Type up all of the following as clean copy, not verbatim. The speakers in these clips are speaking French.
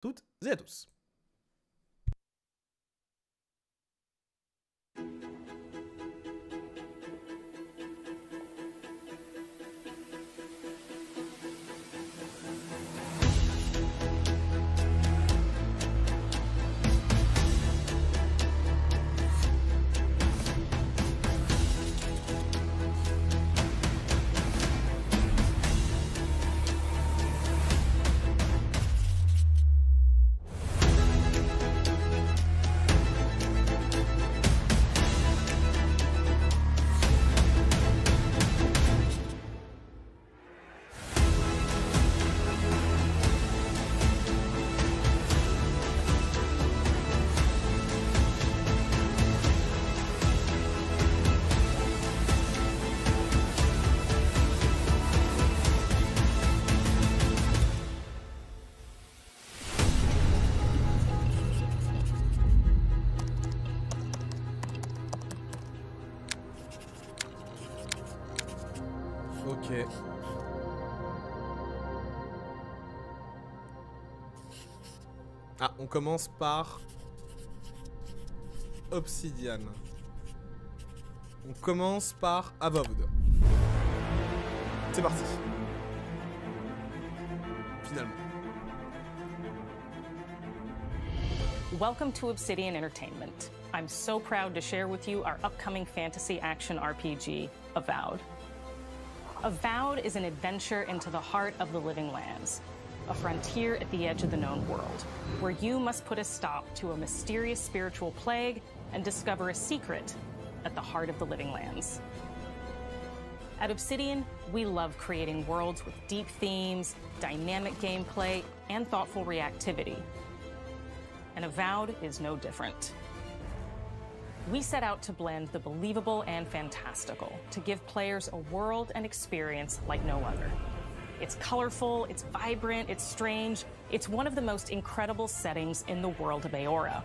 toutes et à tous. Ok. Ah, on commence par Obsidian. On commence par Avowed. C'est parti. Finalement. Welcome to Obsidian Entertainment. I'm so proud to share with you our upcoming fantasy action RPG, Avowed. Avowed is an adventure into the heart of the living lands, a frontier at the edge of the known world, where you must put a stop to a mysterious spiritual plague and discover a secret at the heart of the living lands. At Obsidian, we love creating worlds with deep themes, dynamic gameplay, and thoughtful reactivity. And Avowed is no different. We set out to blend the believable and fantastical to give players a world and experience like no other. It's colorful, it's vibrant, it's strange. It's one of the most incredible settings in the world of Aora.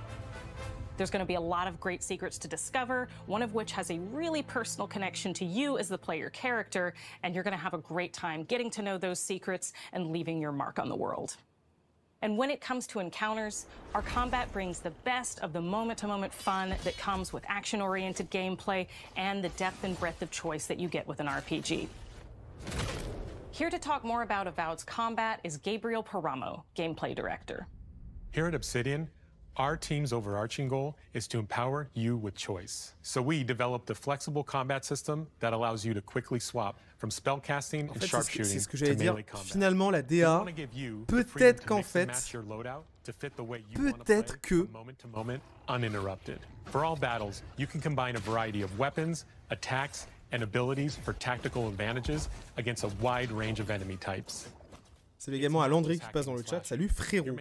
There's going to be a lot of great secrets to discover, one of which has a really personal connection to you as the player character, and you're going to have a great time getting to know those secrets and leaving your mark on the world. And when it comes to encounters, our combat brings the best of the moment-to-moment fun that comes with action-oriented gameplay and the depth and breadth of choice that you get with an RPG. Here to talk more about Avowed's combat is Gabriel Paramo, Gameplay Director. Here at Obsidian, our team's overarching goal is to empower you with choice. So we developed a flexible combat system that allows you to quickly swap from spellcasting and sharpshooting c'est ce que to j'allais dire. melee combat. Finalement, la DA, peut-être qu'en fait, peut-être que moment to moment, uninterrupted. For all battles, you can combine a variety of weapons, attacks, and abilities for tactical advantages against a wide range of enemy types. Salut également à Landry qui passe dans le chat. Salut frérot.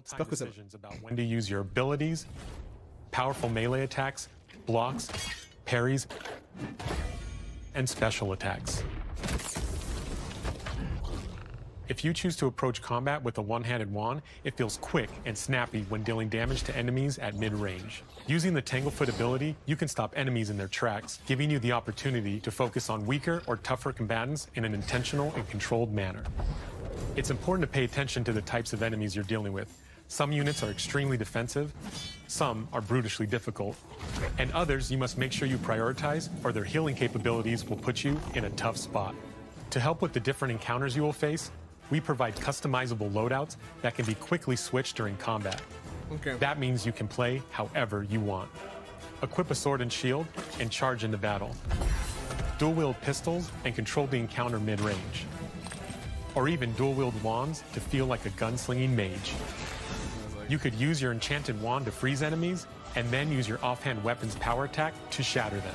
J'espère que ça va. When to use your abilities, powerful melee attacks, blocks, parries, and special attacks. If you choose to approach combat with a one-handed wand, it feels quick and snappy when dealing damage to enemies at mid-range. Using the Tanglefoot ability, you can stop enemies in their tracks, giving you the opportunity to focus on weaker or tougher combatants in an intentional and controlled manner. It's important to pay attention to the types of enemies you're dealing with. Some units are extremely defensive, some are brutishly difficult, and others you must make sure you prioritize or their healing capabilities will put you in a tough spot. To help with the different encounters you will face, we provide customizable loadouts that can be quickly switched during combat. Okay. That means you can play however you want. Equip a sword and shield and charge into battle. Dual-wield pistols and control the encounter mid-range. Or even dual-wield wands to feel like a gunslinging mage. You could use your enchanted wand to freeze enemies, and then use your offhand weapon's power attack to shatter them.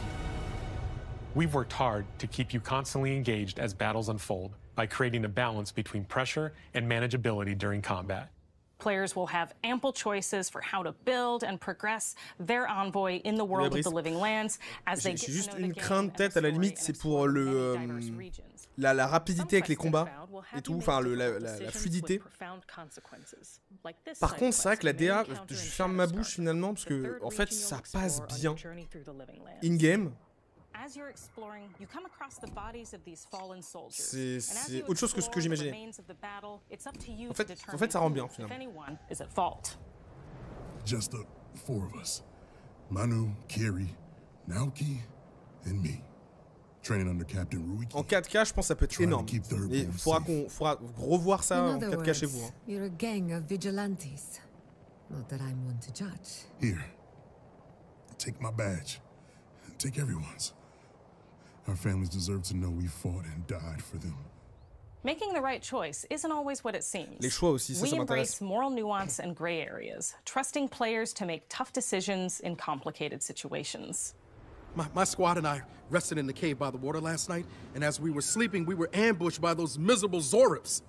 We've worked hard to keep you constantly engaged as battles unfold by creating a balance between pressure and manageability during combat. Players will have ample choices for how to build and progress their envoy in the world of the living lands as they get to know the game. Juste une crainte peut-être à la limite, c'est pour le la rapidité avec les combats et tout, enfin la fluidité. Par contre, c'est vrai que la DA, je ferme ma bouche finalement parce que en fait ça passe bien in-game, C'est autre chose que ce que j'imaginais. En fait, ça rend bien finalement. Just the four of us. Manu, Kiri, Naoki, and me. Training under Captain Ruiki. En 4K, je pense que ça peut être énorme. Et il faudra revoir ça en 4K chez vous. Hein. You're a gang of vigilantes. Not that I'm one to judge. Here. Take my badge. Take everyone's. Our families deserve to know we fought and died for them. Making the right choice isn't always what it seems. Les choix aussi, ça We m'intéresse. embrace moral nuance and gray areas, trusting players to make tough decisions in complicated situations. My squad and I rested in the cave by the water last night, and as we were sleeping, we were ambushed by those miserable Zorips.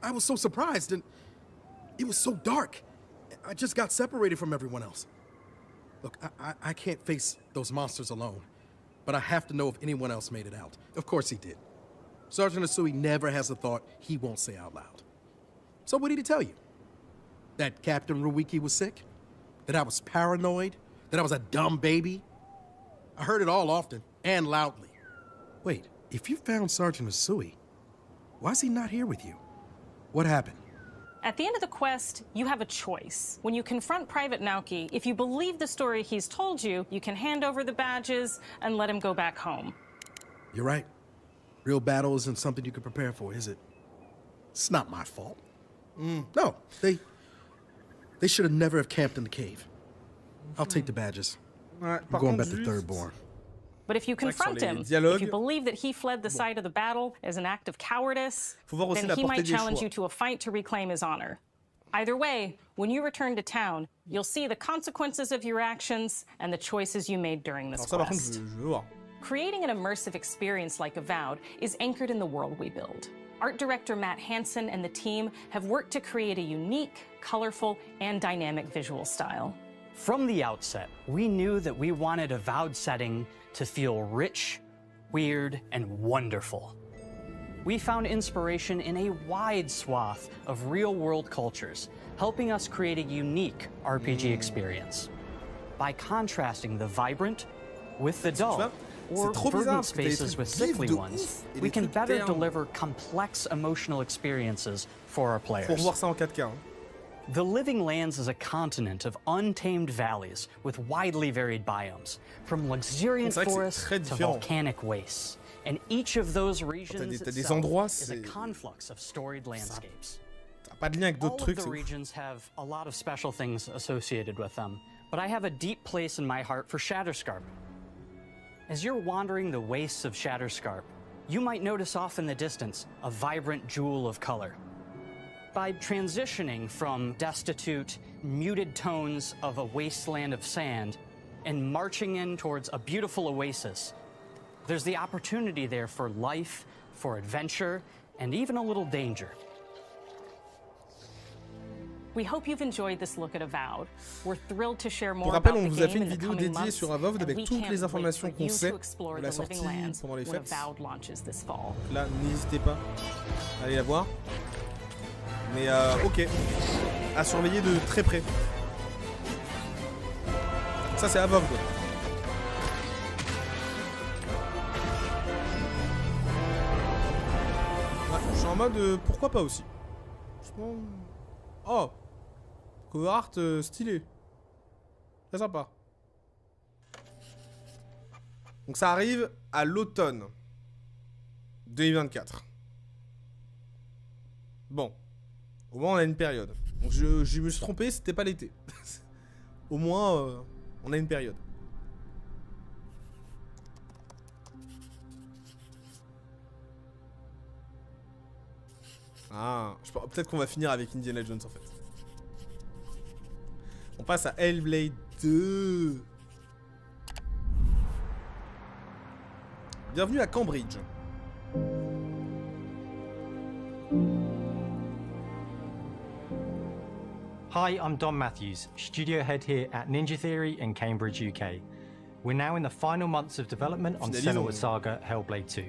I was so surprised, and it was so dark. I just got separated from everyone else. Look, I can't face those monsters alone, but I have to know if anyone else made it out. Of course he did. Sergeant Asui never has a thought he won't say out loud. So what did he tell you? That Captain Ruiki was sick? That I was paranoid? That I was a dumb baby? I heard it all often, and loudly. Wait, if you found Sergeant Asui, why is he not here with you? What happened? At the end of the quest, you have a choice. When you confront Private Naoki, if you believe the story he's told you, you can hand over the badges and let him go back home. You're right. Real battle isn't something you can prepare for, is it? It's not my fault. No, they should have never have camped in the cave. I'll take the badges. Ouais, I'm going back to Third Born. But if you confront him, if you believe that he fled the site of the battle as an act of cowardice, then he might challenge you to a fight to reclaim his honor. Either way, when you return to town, you'll see the consequences of your actions and the choices you made during this quest. Creating an immersive experience like Avowed is anchored in the world we build. Art director Matt Hansen and the team have worked to create a unique, colorful, and dynamic visual style. From the outset, we knew that we wanted Avowed setting to feel rich, weird, and wonderful. We found inspiration in a wide swath of real-world cultures, helping us create a unique RPG experience. By contrasting the vibrant with the dull, or verdant spaces with sickly ones, we can better deliver complex emotional experiences for our players. Faut revoir ça en 4K. The Living Lands is a continent of untamed valleys with widely varied biomes, from luxuriant forests to volcanic wastes. And each of those regions is a conflux of storied landscapes. Pas de lien avec d'autres trucs, all of the regions have a lot of special things associated with them, but I have a deep place in my heart for Shatterscarp. As you're wandering the wastes of Shatterscarp, you might notice off in the distance a vibrant jewel of color. By transitioning from destitute, muted tones of a wasteland of sand and marching in towards a beautiful oasis, there's the opportunity there for life, for adventure, and even a little danger. We hope you've enjoyed this look at Avowed. We're thrilled to share more Pour rappel, about on the vous a game fait une in the vidéo coming dédiée months, sur Avowed and avec we toutes can't les wait informations for qu'on you sait to explore de la the Living sortie Lands pendant les when fêtes. Avowed launches this fall. Là, n'hésitez pas à aller la voir. Mais ok, à surveiller de très près. Ça c'est Avowed. Ouais, je suis en mode pourquoi pas aussi. Franchement... Oh, cover art stylé. Très sympa. Donc ça arrive à l'automne 2024. Bon. Au moins on a une période. Donc je me suis trompé, c'était pas l'été. Au moins on a une période. Ah, peut-être qu'on va finir avec Indiana Jones en fait. On passe à Hellblade 2. Bienvenue à Cambridge. Hi, I'm Don Matthews, studio head here at Ninja Theory in Cambridge, UK. We're now in the final months of development on Senua Saga Hellblade 2,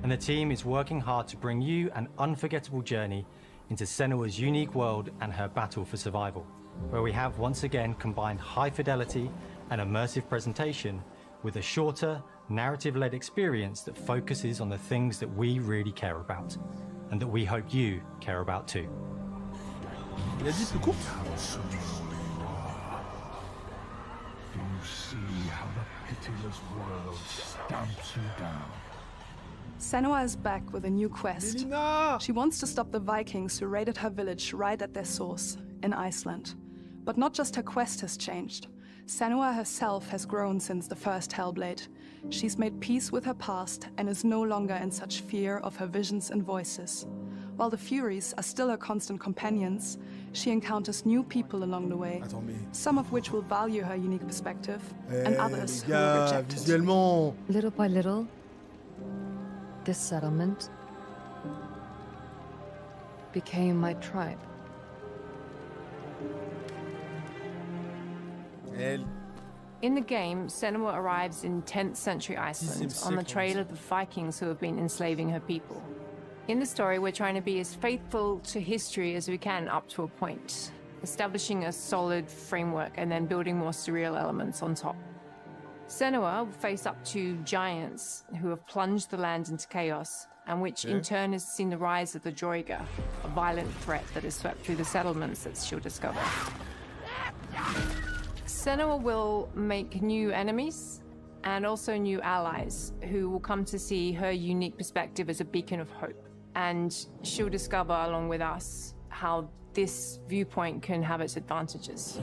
and the team is working hard to bring you an unforgettable journey into Senua's unique world and her battle for survival, where we have once again combined high fidelity and immersive presentation with a shorter, narrative-led experience that focuses on the things that we really care about, and that we hope you care about too. Il a dit plus court. Do you see how the pitiless world stamps you down? Senua is back with a new quest. Lilina! She wants to stop the Vikings who raided her village right at their source, in Iceland. But not just her quest has changed. Senua herself has grown since the first Hellblade. She's made peace with her past and is no longer in such fear of her visions and voices. While the Furies are still her constant companions, she encounters new people along the way, some of which will value her unique perspective, and others who will reject it. Visuellement. Little by little, this settlement became my tribe. In the game, Senua arrives in 10th century Iceland on the trail of the Vikings who have been enslaving her people. In the story, we're trying to be as faithful to history as we can up to a point, establishing a solid framework and then building more surreal elements on top. Senua will face up to giants who have plunged the land into chaos, and which in turn has seen the rise of the Droiga, a violent threat that has swept through the settlements that she'll discover. Senua will make new enemies and also new allies who will come to see her unique perspective as a beacon of hope. And she'll discover, along with us, how this viewpoint can have its advantages.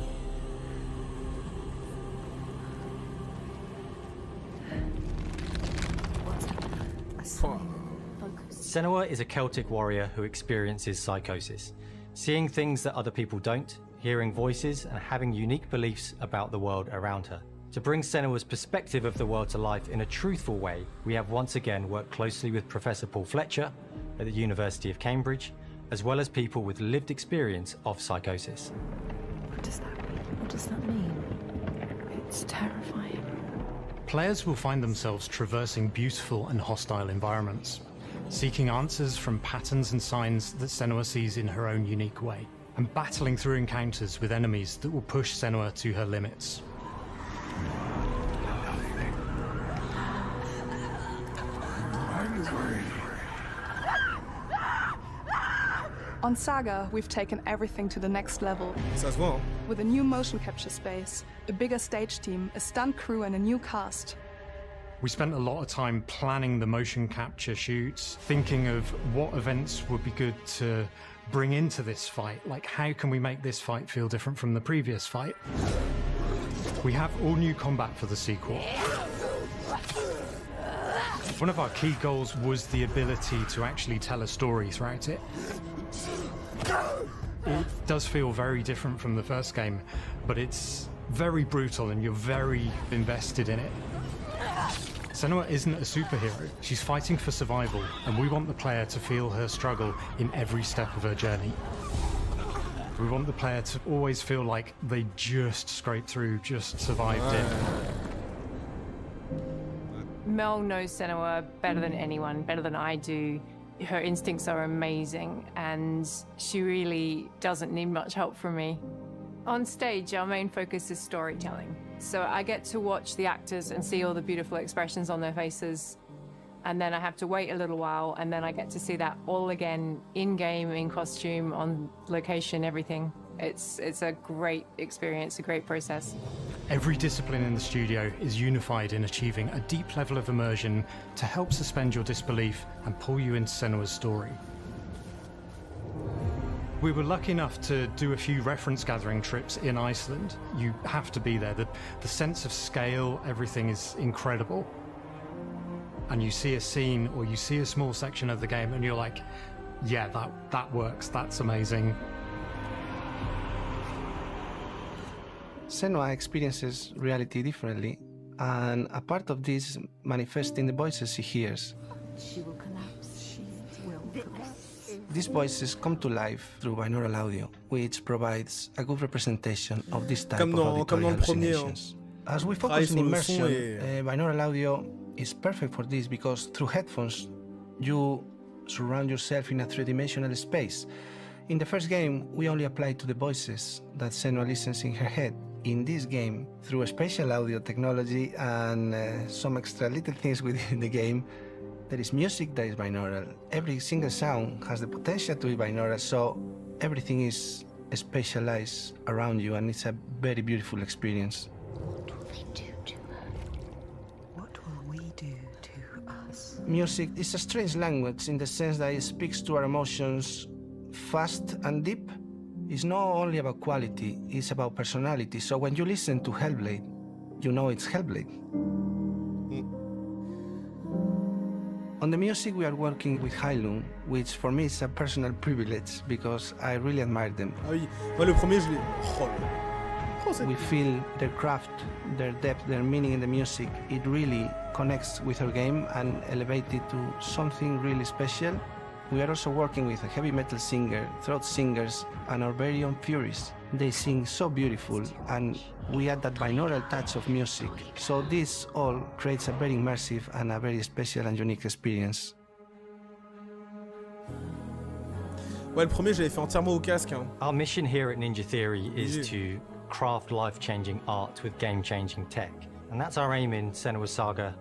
Senua is a Celtic warrior who experiences psychosis, seeing things that other people don't, hearing voices, and having unique beliefs about the world around her. To bring Senua's perspective of the world to life in a truthful way, we have once again worked closely with Professor Paul Fletcher at the University of Cambridge, as well as people with lived experience of psychosis. What does that mean? What does that mean? It's terrifying. Players will find themselves traversing beautiful and hostile environments, seeking answers from patterns and signs that Senua sees in her own unique way, and battling through encounters with enemies that will push Senua to her limits. On Saga, we've taken everything to the next level. Ça se voit, hein. With a new motion capture space, a bigger stage team, a stunt crew, and a new cast. We spent a lot of time planning the motion capture shoots, thinking of what events would be good to bring into this fight. Like, how can we make this fight feel different from the previous fight? We have all new combat for the sequel. One of our key goals was the ability to actually tell a story throughout it. It does feel very different from the first game, but it's very brutal and you're very invested in it. Senua isn't a superhero, she's fighting for survival, and we want the player to feel her struggle in every step of her journey. We want the player to always feel like they just scraped through, just survived it. Mel knows Senua better than anyone, better than I do. Her instincts are amazing, and she really doesn't need much help from me. On stage, our main focus is storytelling. So I get to watch the actors and see all the beautiful expressions on their faces, and then I have to wait a little while, and then I get to see that all again, in-game, in costume, on location, everything. It's a great experience, a great process. Every discipline in the studio is unified in achieving a deep level of immersion to help suspend your disbelief and pull you into Senua's story. We were lucky enough to do a few reference gathering trips in Iceland. You have to be there. The sense of scale, everything is incredible. And you see a scene or you see a small section of the game and you're like, yeah, that works, that's amazing. Senua experiences reality differently, and a part of this manifests in the voices she hears. She will collapse. She will collapse. These voices come to life through binaural audio, which provides a good representation of this type of auditory hallucinations. As we focus on immersion, binaural audio is perfect for this because through headphones, you surround yourself in a three-dimensional space. In the first game, we only applied to the voices that Senua listens in her head. in this game, through a special audio technology and some extra little things within the game, there is music that is binaural. Every single sound has the potential to be binaural, so everything is specialized around you, and it's a very beautiful experience. What will they do to her? What will we do to us? Music is a strange language in the sense that it speaks to our emotions fast and deep. It's not only about quality, it's about personality. So when you listen to Hellblade, you know it's Hellblade. On the music, we are working with Heilung, which for me is a personal privilege because I really admire them. Ah oui, moi le premier je l'ai. We feel their craft, their depth, their meaning in the music. It really connects with our game and elevates it to something really special. We are also working with a heavy metal singer, throat singers, and our very own Furies. They sing so beautiful, and we add that binaural touch of music. So this all creates a very immersive and a very special and unique experience. Ouais, le premier, j'avais fait entièrement au casque. Hein. Our mission here at Ninja Theory is to craft life-changing art with game-changing tech. And that's our aim in Senua Saga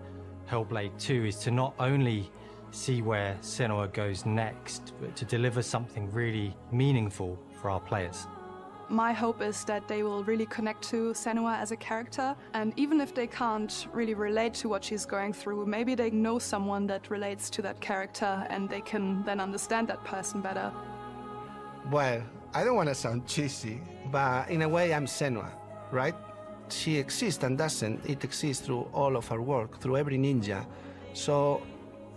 Hellblade 2, is to not only see where Senua goes next, but to deliver something really meaningful for our players. My hope is that they will really connect to Senua as a character, and even if they can't really relate to what she's going through, maybe they know someone that relates to that character and they can then understand that person better. Well, I don't want to sound cheesy, but in a way I'm Senua, right? She exists and doesn't. It exists through all of our work, through every ninja. So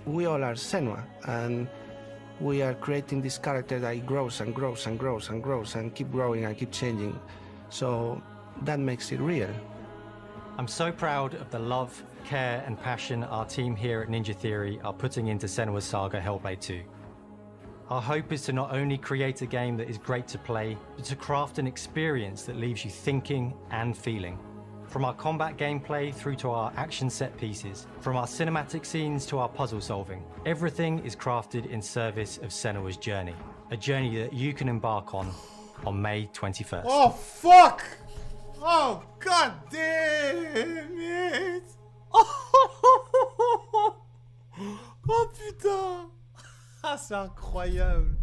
we all are Senua, and we are creating this character that grows and grows and grows and grows and keep growing and keep changing. So that makes it real. I'm so proud of the love, care and passion our team here at Ninja Theory are putting into Senua Saga Hellblade 2. Our hope is to not only create a game that is great to play, but to craft an experience that leaves you thinking and feeling. From our combat gameplay through to our action set pieces, from our cinematic scenes to our puzzle solving, everything is crafted in service of Senua's journey. A journey that you can embark on May 21st. Oh fuck! Oh god damn it! Oh putain! Ah c'est incroyable!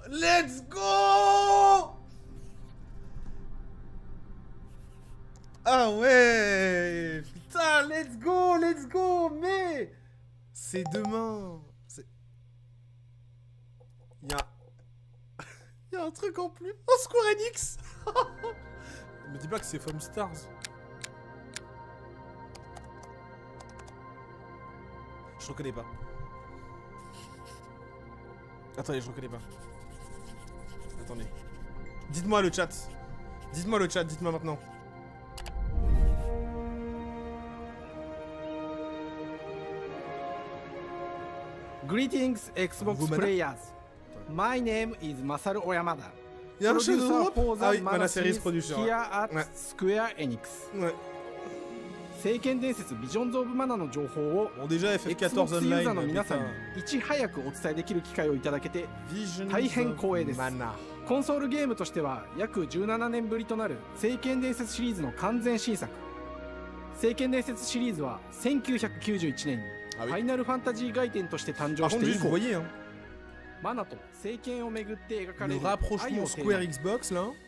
Let's go! Ah ouais! Putain, let's go! Mais c'est demain! Il y a un truc en plus! Oh, Square Enix! Me dis pas que c'est Foam Stars. Je reconnais pas. Attendez, je reconnais pas. Attendez. Dites-moi le chat. Dites-moi le chat, dites-moi maintenant. Greetings, Xbox players. My name is Masaru Oyamada. Il y a un jeu d'Europe? Ah oui, Mana Series producer. Here at Square Enix. Ouais. 聖剣伝説ビジョンズ・オブ・マナの情報を déjà Xbox ユーザーの皆さんにいち早くお伝えできる機会をいただけて大変光栄です。コンソールゲームとしては約17年ぶりとなる聖剣伝説シリーズの完全新作。聖剣伝説シリーズは1991年にファイナルファンタジー外伝として誕生して以降、マナと聖剣をめぐって描かれる愛をテーマに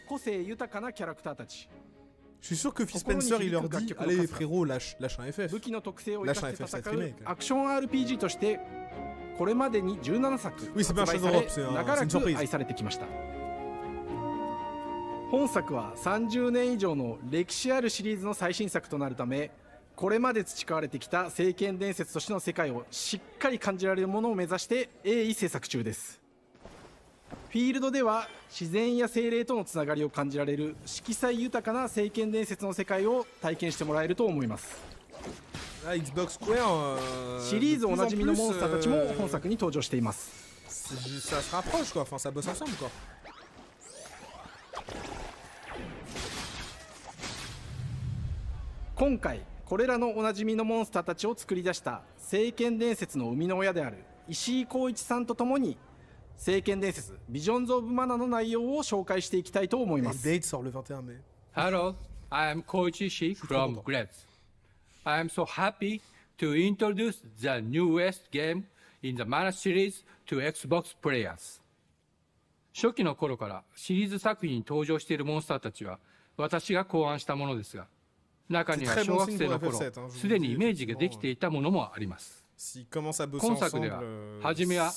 個性豊かなキャラクターたち。Je suis sûr que Phil Spencer il leur dit allez les frérots lâche un FF. Lâche un FF, ça va être remake. アクション RPG としてこれまでに17作発売され長らく愛されてきました。本作は30年以上の歴史あるシリーズの最新作となるため、これまで培われてきた聖剣伝説としての世界をしっかり感じられるものを目指して鋭意制作中です。フィールドでは自然や精霊とのつながりを感じられる色彩豊かな聖剣伝説の世界を体験してもらえると思います。シリーズおなじみのモンスターたちも本作に登場しています。Ça se rapproche quoi, enfin ça bosse ensemble quoi. 今回これらのおなじみのモンスターたちを作り出した聖剣伝説の生みの親である石井浩一さんとともに聖剣伝説ビジョンズ・オブ・マナの内容を紹介していきたいと思います。Date sort le 21 mai. Hello, I am Koichi Shi from Gretz. I am so happy to introduce the newest game in the Mana series to Xbox players. 初期の頃からシリーズ作品に登場しているモンスターたちは私が考案したものですが、中には小学生の頃すでにイメージができていたものもあります。今作では初めは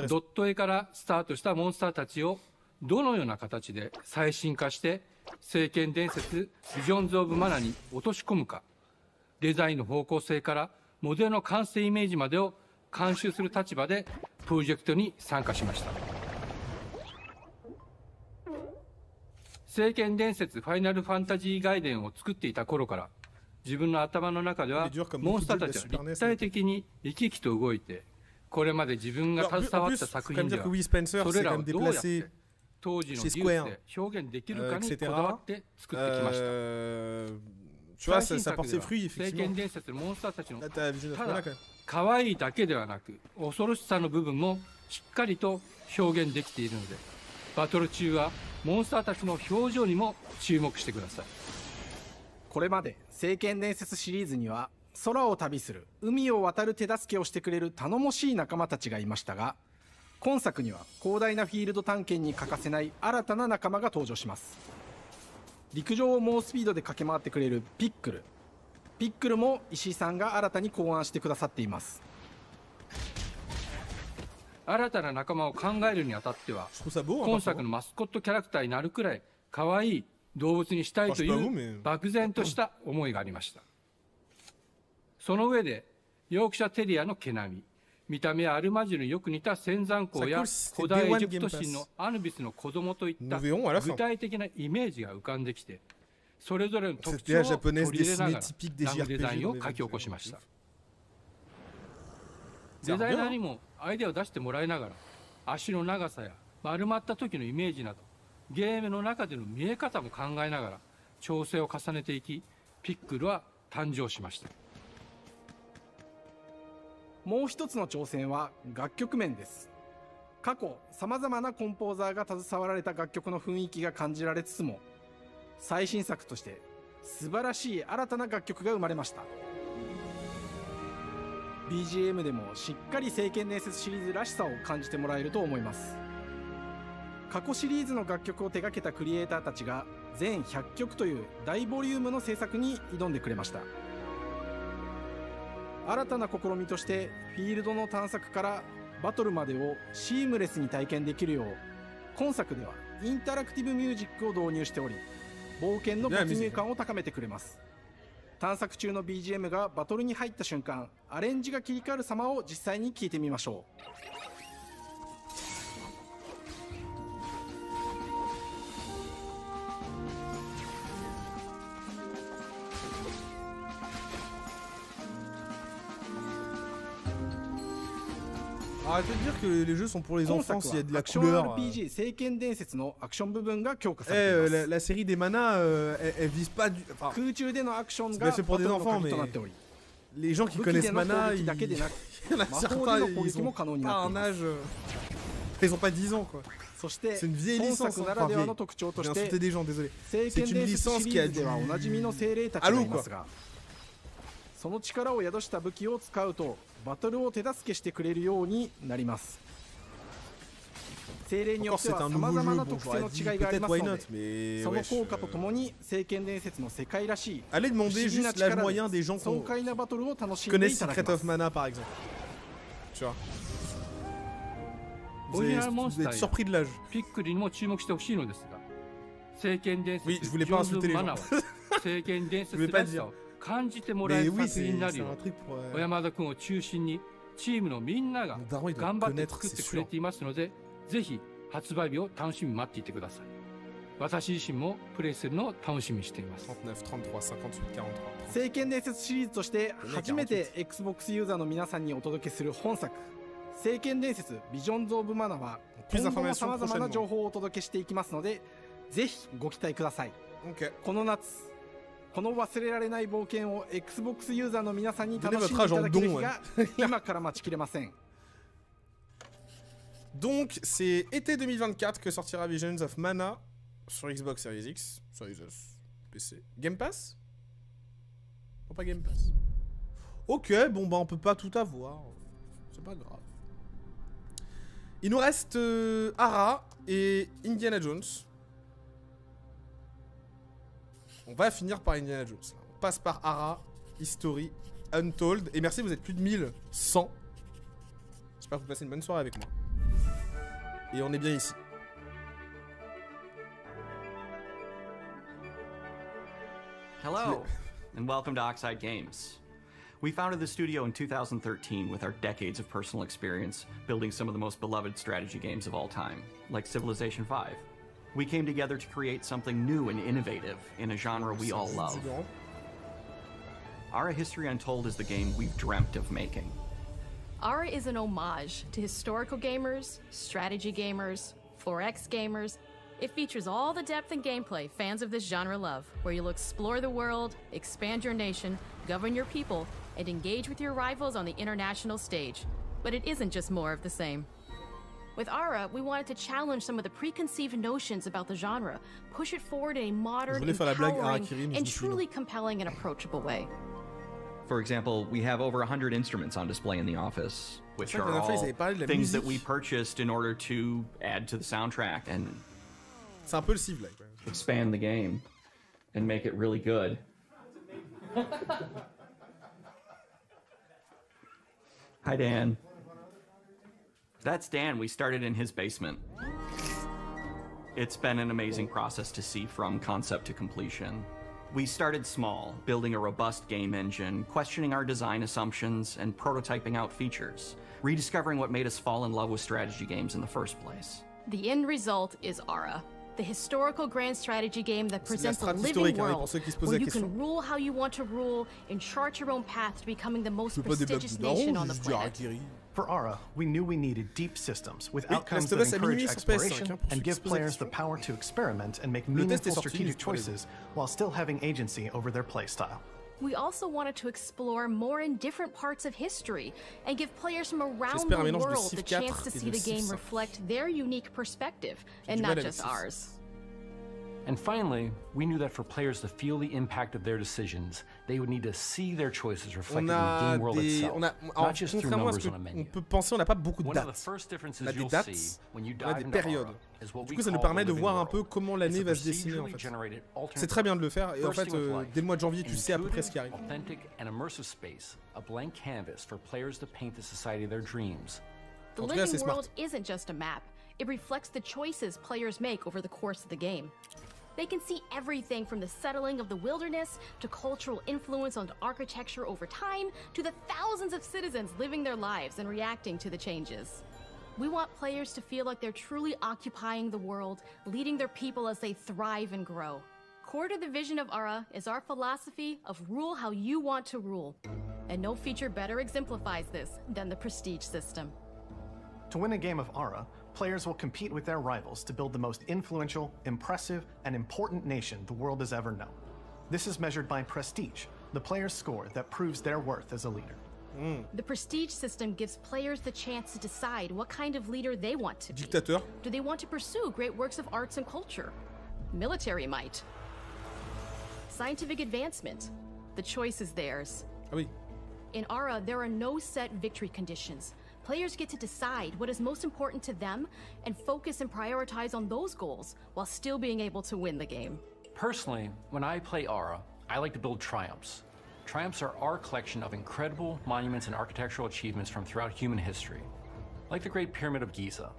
ドット絵からスタートしたモンスターたちをどのような形で最新化して聖剣伝説ビジョンズ・オブ・マナに落とし込むか、デザインの方向性からモデルの完成イメージまでを監修する立場でプロジェクトに参加しました。聖剣伝説ファイナルファンタジー外伝を作っていた頃から自分の頭の中ではモンスターたちは立体的に生き生きと動いて、これまで自分が携わった作品ではそれらをどうやって当時の技術で表現できるかにこだわって作ってきました。最新作では聖剣伝説のモンスターたちのただ可愛いだけではなく恐ろしさの部分もしっかりと表現できているので、バトル中はモンスターたちの表情にも注目してください。これまで聖剣伝説シリーズには空を旅する海を渡る手助けをしてくれる頼もしい仲間たちがいましたが、今作には広大なフィールド探検に欠かせない新たな仲間が登場します。陸上を猛スピードで駆け回ってくれるピックルも石井さんが新たに考案してくださっています。新たな仲間を考えるにあたっては今作のマスコットキャラクターになるくらい可愛い動物にしたいという漠然とした思いがありました。その上でヨークシャテリアの毛並み、見た目はアルマジルによく似た仙山公や古代エジプト神のアヌビスの子供といった具体的なイメージが浮かんできて、それぞれの特徴を取り入れながらラムデザインを書き起こしました。デザイナーにもアイデアを出してもらいながら足の長さや丸まった時のイメージなどゲームの中での見え方も考えながら調整を重ねていき、ピックルは誕生しました。もう一つの挑戦は楽曲面です。過去さまざまなコンポーザーが携わられた楽曲の雰囲気が感じられつつも、最新作として素晴らしい新たな楽曲が生まれました。 BGM でもしっかり聖剣伝説シリーズらしさを感じてもらえると思います。過去シリーズの楽曲を手掛けたクリエイターたちが全100曲という大ボリュームの制作に挑んでくれました。新たな試みとしてフィールドの探索からバトルまでをシームレスに体験できるよう、今作ではインタラクティブミュージックを導入しており、冒険の没入感を高めてくれます。探索中の BGM がバトルに入った瞬間、アレンジが切り替わる様を実際に聞いてみましょう。Arrêtez de dire que les jeux sont pour les enfants s'il y a de la couleur. La série des Mana, elle vise pas du. Enfin, c'est bien fait pour des enfants, mais les gens qui connaissent Mana, il y en a certains, ils ont pas un âge. Ils ont pas 10 ans, quoi. C'est une vieille licence. Enfin, vieille. J'ai insulté des gens, désolé. C'est une licence qui a du. Allô, quoi. その力を宿した武器を使うとバトルを手助けしてくれるようになります。精霊によってはさまざまな特性の違いがありますので、その効果とともに聖剣伝説の世界らしい不思議な力で爽快なバトルを楽しんでいただきます。オリジナルモンスターやピックリにも注目してほしいのですが、聖剣伝説ジョーズ・マナは聖剣伝説らしさを感じてもらえる作品になるよう、小山田君を中心にチームのみんなが頑張って作ってくれていますので、ぜひ発売日を楽しみに待っていてください。私自身もプレイするのを楽しみにしています。聖剣伝説シリーズとして初めて Xbox ユーザーの皆さんにお届けする本作、聖剣伝説ビジョンズ・オブ・マナは今後もさまざまな情報をお届けしていきますので、ぜひご期待ください。この夏、この忘れられない冒険を Xbox ユーザーの皆さんに楽しんでいただける日が今から待ちきれません。Donc, c'est été 2024 que sortira Visions of Mana sur Xbox Series X, Series S, PC. Game Pass? Non, pas Game Pass. Ok, bon bah on peut pas tout avoir. C'est pas grave. Il nous reste Ara et Indiana Jones. On va finir par Indiana Jones. On passe par Ara History Untold. Et merci, vous êtes plus de 1100. J'espère que vous passez une bonne soirée avec moi. Et on est bien ici. Hello, and welcome to Oxide Games. We founded the studio in 2013 with our decades of personal experience building some of the most beloved strategy games of all time, like Civilization V. We came together to create something new and innovative in a genre we all love. Ara History Untold is the game we've dreamt of making. Ara is an homage to historical gamers, strategy gamers, 4X gamers. It features all the depth and gameplay fans of this genre love, where you'll explore the world, expand your nation, govern your people, and engage with your rivals on the international stage. But it isn't just more of the same. With Ara, we wanted to challenge some of the preconceived notions about the genre, push it forward in a modern, empowering, and truly compelling and approachable way. For example, we have over 100 instruments on display in the office, which are all things that we purchased in order to add to the soundtrack and expand the game and make it really good. Hi, Dan. That's Dan. We started in his basement. It's been an amazing process to see from concept to completion. We started small, building a robust game engine, questioning our design assumptions, and prototyping out features, rediscovering what made us fall in love with strategy games in the first place. The end result is Ara, the historical grand strategy game that presents a living world where you can rule how you want to rule and chart your own path to becoming the most prestigious nation on the planet. For Ara, we knew we needed deep systems with outcomes that encourage exploration and give players the power to experiment and make meaningful strategic choices while still having agency over their playstyle. We also wanted to explore more in different parts of history and give players from around the world the chance to see the game reflect their unique perspective and not just ours. And finally, we knew that for players to feel the impact of their decisions, they would need to see their choices reflected in the game world itself, not just through numbers on a menu. On peut penser, on n'a pas beaucoup de dates. On a des dates, on a des périodes. Du coup, ça nous permet de voir un peu comment l'année va se dessiner en fait. C'est très bien de le faire et en fait, dès le mois de janvier, tu sais à peu près ce qui arrive. Authentic and immersive space, a blank canvas for players to paint the society of their dreams. The living world isn't just a map. It reflects the choices players make over the course of the game. They can see everything from the settling of the wilderness to cultural influence on architecture over time to the thousands of citizens living their lives and reacting to the changes. We want players to feel like they're truly occupying the world, leading their people as they thrive and grow. Core to the vision of Ara is our philosophy of rule how you want to rule. And no feature better exemplifies this than the prestige system. To win a game of Ara, players will compete with their rivals to build the most influential, impressive, and important nation the world has ever known. This is measured by prestige, the player's score that proves their worth as a leader. The prestige system gives players the chance to decide what kind of leader they want to be. Dictateur. Do they want to pursue great works of arts and culture? Military might? Scientific advancement? The choice is theirs. Ah oui. In Ara, there are no set victory conditions. Players get to decide what is most important to them and focus and prioritize on those goals while still being able to win the game. Personally, when I play Ara, I like to build triumphs. Triumphs are our collection of incredible monuments and architectural achievements from throughout human history. Like the Great Pyramid of Giza.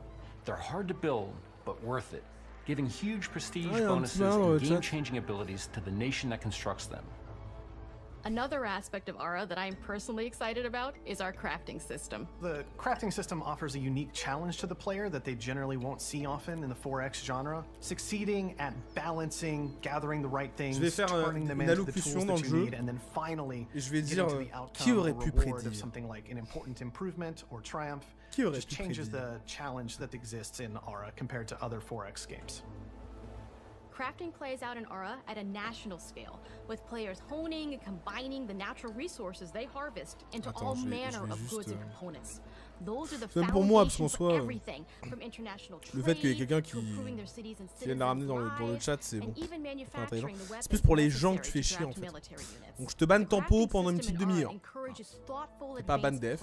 They're hard to build, but worth it, giving huge prestige bonuses and game-changing abilities to the nation that constructs them. Another aspect of Ara that I'm personally excited about is our crafting system. The crafting system offers a unique challenge to the player that they generally won't see often in the 4X genre. Succeeding at balancing, gathering the right things, turning them into the tools that you need, and then finally getting to the outcome or reward of something like an important improvement or triumph just changes the challenge that exists in Ara compared to other 4X games. Crafting plays out in Ara at a national scale, with players honing and combining the natural resources they harvest into all manner of goods and components. Those are the foundations of everything, from international trade, le fait qu'il y ait quelqu'un qui vienne la ramener dans le chat, c'est bon. C'est plus pour les gens que tu fais chier en fait. Donc je te banne tempo pendant une petite demi-heure. C'est pas ban def.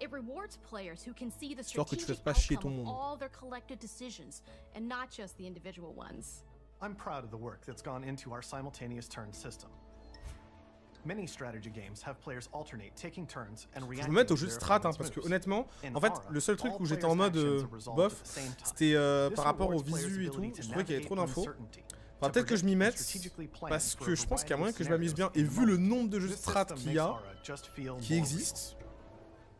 It rewards players who can see the Histoire que tu fasses strategic pas chier ton outcome of monde. all their collective decisions, and not just the individual ones. I'm proud of the work that's gone into our simultaneous turn system. Many strategy games have players alternate taking turns and reacting. Je me mets au jeu de strat hein, parce que honnêtement, en fait, le seul truc où j'étais en mode bof, c'était par rapport au visu et tout. Je trouvais qu'il y avait trop d'infos. Enfin, peut-être que je m'y mette parce que je pense qu'il y a moyen que je m'amuse bien. Et vu le nombre de jeux de strat qu'il y a, qui existent,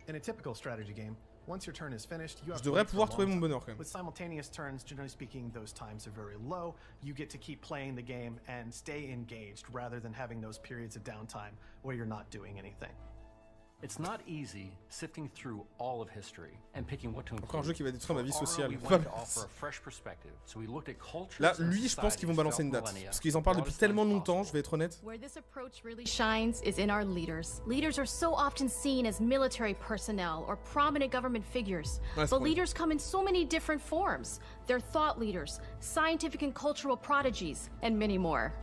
in a typical strategy game, once your turn is finished, you have je devrais pouvoir trouver mon bonheur quand même. With simultaneous turns, generally speaking, those times are very low. You get to keep playing the game and stay engaged rather than having those periods of downtime where you're not doing anything. It's not easy sifting through all of history and picking what to include. Encore un jeu qui va détruire ma vie sociale. Là, lui, je pense qu'ils vont balancer une date. Parce qu'ils en parlent depuis tellement longtemps, je vais être honnête. Where this approach really shines is in our leaders. Leaders are so often seen as military personnel or prominent government figures. But leaders come in so many different forms. They're thought leaders, scientific and cultural prodigies, and many more.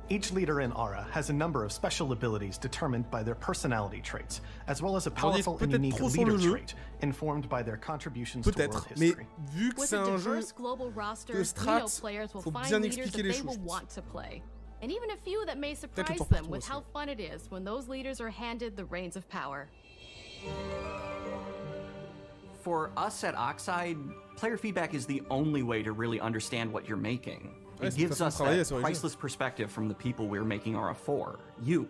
Each leader in Ara has a number of special abilities determined by their personality traits, as well as a powerful and unique leader trait informed by their contributions to world history. Mais vu que c'est un jeu de strat, faut bien expliquer les choses. And even a few that may surprise them with how fun it is when those leaders are handed the reins of power. For us at Oxide, player feedback is the only way to really understand what you're making. It gives us that priceless perspective from the people we're making Ara for, you.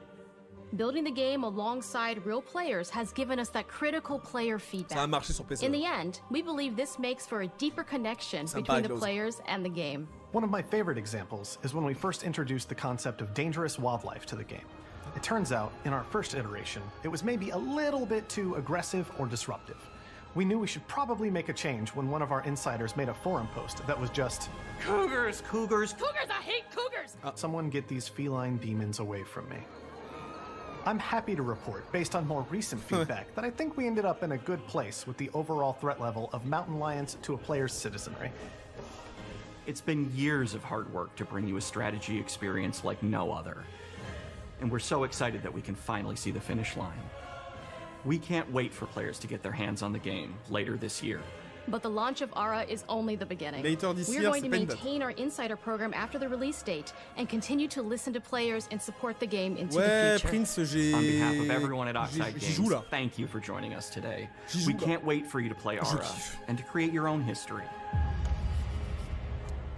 Building the game alongside real players has given us that critical player feedback. Ça a marché sur PC. In the end, we believe this makes for a deeper connection between the players and the game. One of my favorite examples is when we first introduced the concept of dangerous wildlife to the game. It turns out, in our first iteration, it was maybe a little bit too aggressive or disruptive. We knew we should probably make a change when one of our insiders made a forum post that was just Cougars, cougars, cougars, I hate cougars! Someone get these feline demons away from me. I'm happy to report, based on more recent feedback, that I think we ended up in a good place with the overall threat level of mountain lions to a player's citizenry. It's been years of hard work to bring you a strategy experience like no other. And we're so excited that we can finally see the finish line. We can't wait for players to get their hands on the game later this year. But the launch of Ara is only the beginning. We're going to maintain our insider program after the release date and continue to listen to players and support the game into the future. Prince, on behalf of everyone at Oxide Games, thank you for joining us today. We can't wait for you to play Ara and to create your own history.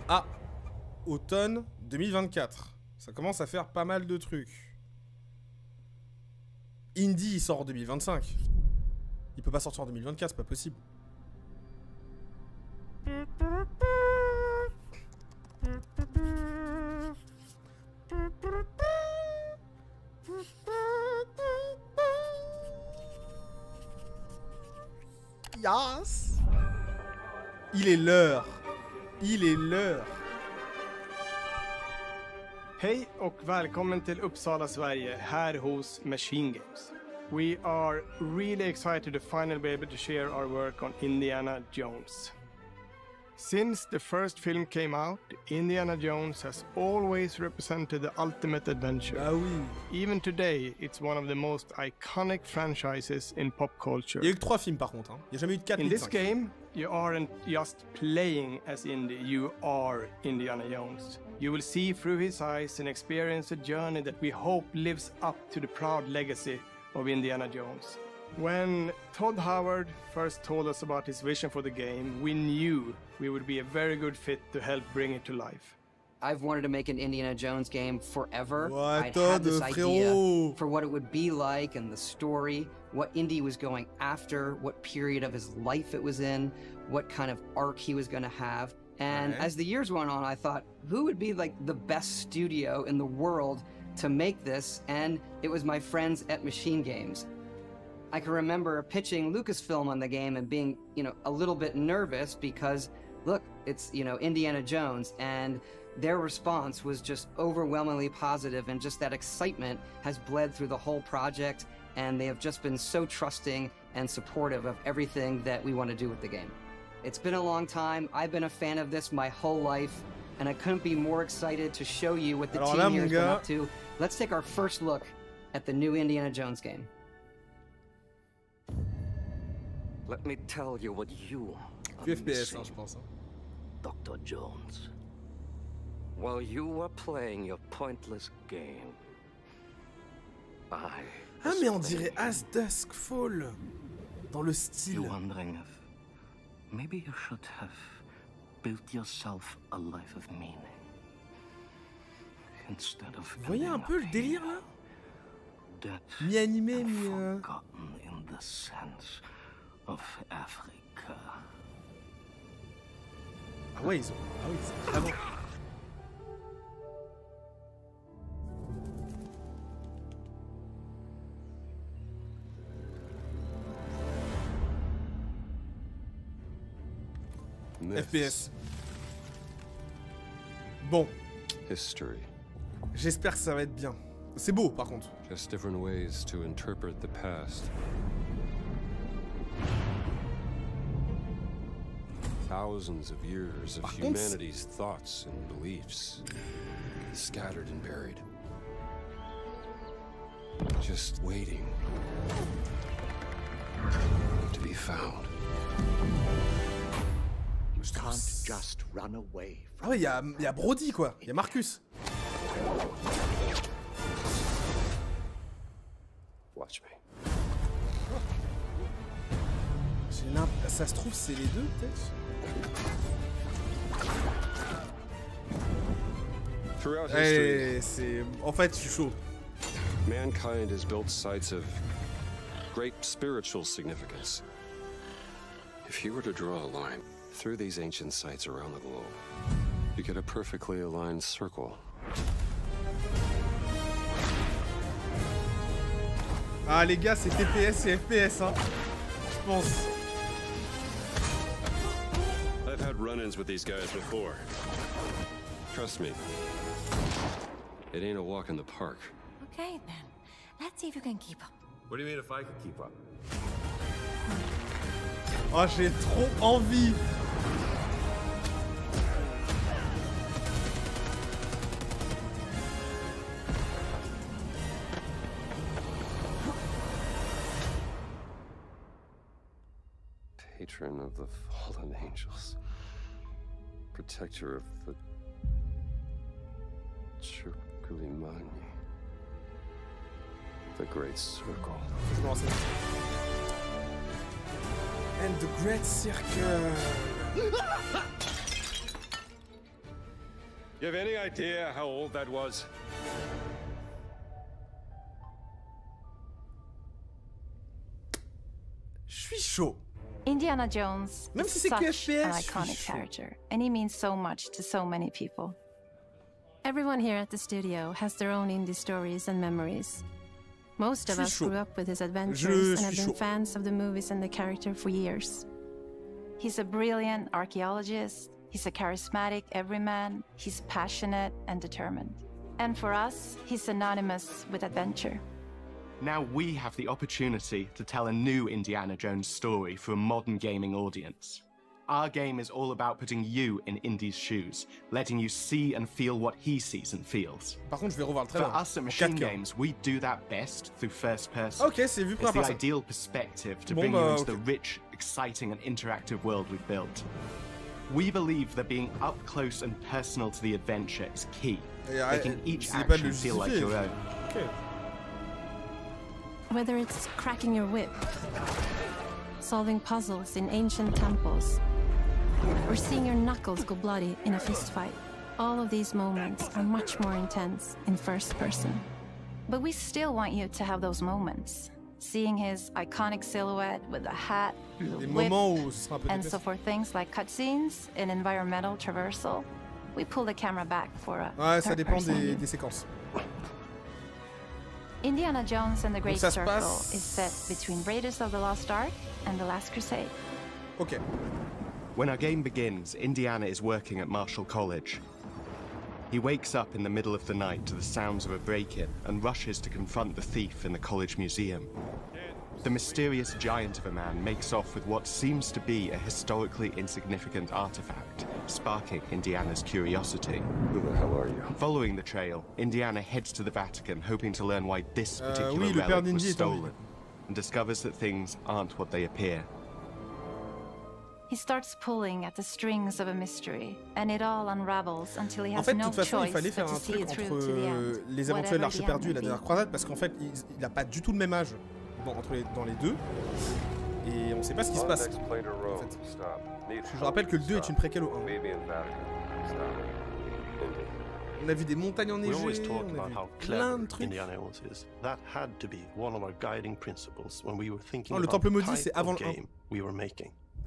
Ah, automne 2024. Ça commence à faire pas mal de trucs. Indie il sort en 2025. Il peut pas sortir en 2024, c'est pas possible. Yes. Il est l'heure. Il est l'heure. Hej och välkommen till Uppsala, Sverige, här hos Machine Games. We are really excited to finally be able to share our work on Indiana Jones. Since the first film came out, Indiana Jones has always represented the ultimate adventure. Ah oui. Even today, it's one of the most iconic franchises in pop culture. Il y a eu que 3 films par contre, hein. Il y a jamais eu de 4 In this game, you aren't just playing as Indy, you are Indiana Jones. You will see through his eyes and experience a journey that we hope lives up to the proud legacy of Indiana Jones. When Todd Howard first told us about his vision for the game, we knew we would be a very good fit to help bring it to life. I've wanted to make an Indiana Jones game forever. I'd had this idea for what it would be like and the story, what Indy was going after, what period of his life it was in, what kind of arc he was going to have. And as the years went on, I thought, who would be like the best studio in the world to make this? And it was my friends at Machine Games. I can remember pitching Lucasfilm on the game and being, a little bit nervous because, look, it's, Indiana Jones, and their response was just overwhelmingly positive, and just that excitement has bled through the whole project, and they have just been so trusting and supportive of everything that we want to do with the game. It's been a long time. I've been a fan of this my whole life, and I couldn't be more excited to show you what the team here has been up to. Let's take our first look at the new Indiana Jones game. Let me tell you what you are missing, Dr. Jones. While you were playing your pointless game, I Ah mais on dirait As Dusk Fall dans le style. You're wondering if maybe you should have built yourself a life of meaning instead of. Vous voyez un peu le délire là? Mi-animé, mi. Forgotten in the sense of Africa. Ah ouais ils ont. Ah oui c'est vraiment. FPS. Bon. History. J'espère que ça va être bien. C'est beau par contre. Just different ways to interpret the past. Thousands of years of humanity's thoughts and beliefs, scattered and buried. Just waiting to be found. Can't just run away. Ah ouais, y a Brody quoi, y a Marcus. Watch me. Ça se trouve c'est les deux peut-être. Throughout history, c'est en fait je suis chaud. Mankind has built sites of great spiritual significance. If you were to draw a line through these ancient sites around the globe, you get a perfectly aligned circle. Ah les gars, c'est TPS et FPS hein. Je pense. I've had run-ins with these guys before. Trust me. It ain't a walk in the park. Okay then. Let's see if you can keep up. What do you mean if I can keep up? Oh, j'ai trop envie. Patron of the fallen angels. Protector of the Chukulimani. The Great Circle. And the Great Circle. You have any idea how old that was? Je suis chaud. Indiana Jones Même is si c'est such FPS, an iconic character, and he means so much to so many people. Everyone here at the studio has their own indie stories and memories. Most of us grew up with his adventures and have been fans of the movies and the character for years. He's a brilliant archaeologist, he's a charismatic everyman, he's passionate and determined. And for us, he's synonymous with adventure. Now we have the opportunity to tell a new Indiana Jones story for a modern gaming audience. Our game is all about putting you in Indy's shoes, letting you see and feel what he sees and feels. Par contre, je vais revoir le For trailer. us at Machine Games, we do that best through first person. Ok, c'est vu It's the par ideal perspective to Bon, bring you bah, into ok. the rich, exciting and interactive world we've built. We believe that being up close and personal to the adventure is key, making each action feel like your own. Okay. Whether it's cracking your whip, solving puzzles in ancient temples, or seeing your knuckles go bloody in a fistfight, all of these moments are much more intense in first person. But we still want you to have those moments. Seeing his iconic silhouette with the hat, the whip, and so for things like cutscenes and environmental traversal, we pull the camera back for a Ouais, ça dépend third-person view. des séquences. Indiana Jones and the Great ça se Circle passe- is set between Raiders of the Lost Ark and The Last Crusade. Okay. When our game begins, Indiana is working at Marshall College. He wakes up in the middle of the night to the sounds of a break-in and rushes to confront the thief in the college museum. The mysterious giant of a man makes off with what seems to be a historically insignificant artifact, sparking Indiana's curiosity. Who the hell are you? Following the trail, Indiana heads to the Vatican hoping to learn why this particular relic was stolen, and discovers that things aren't what they appear. He starts pulling at the strings of a mystery, and it all unravels until he has no choice but to see it through to the end. Les aventures de l'Arche perdue et la dernière croisade, parce qu'en fait, il n'a pas du tout le même âge dans les deux, et on ne sait pas ce qui se passe. En fait. Je rappelle que le 2 est une préquelle au 1. On a vu des montagnes enneigées, on a vu plein de trucs. Oh, le temple maudit, c'est avant le 1.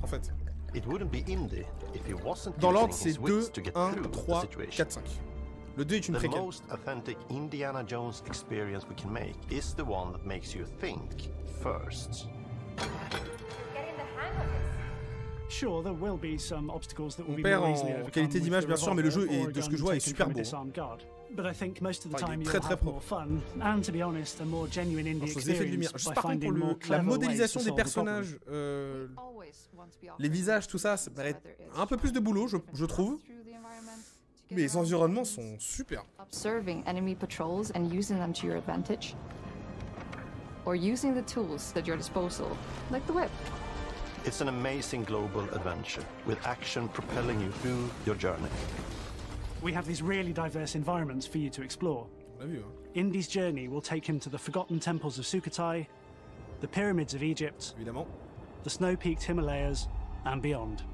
En fait. Dans l'ordre, c'est 2, 1, 3, 4, 5. Le 2 est une préquelle. The most authentic Indiana Jones experience we can make is the one that makes you think first. Sure, there will be some obstacles that will be more easily overcome. En qualité d'image, bien sûr, mais le jeu, de ce que je vois, est super beau. But I think most of the time très, you'll have more fun, and to be honest, a more genuine indie experience by par contre, pour la modélisation des personnages, les visages, tout ça, ça paraît un peu plus de boulot, je trouve. Mais les environnements sont super. Observing enemy patrols and using them to your advantage, or using the tools at your disposal, like the whip. It's an amazing global adventure with action propelling you through your journey. We have these really diverse environments for you to explore. Indy's journey will take him to the forgotten temples of Sukhothai, the pyramids of Egypt, the snow-peaked Himalayas, and beyond.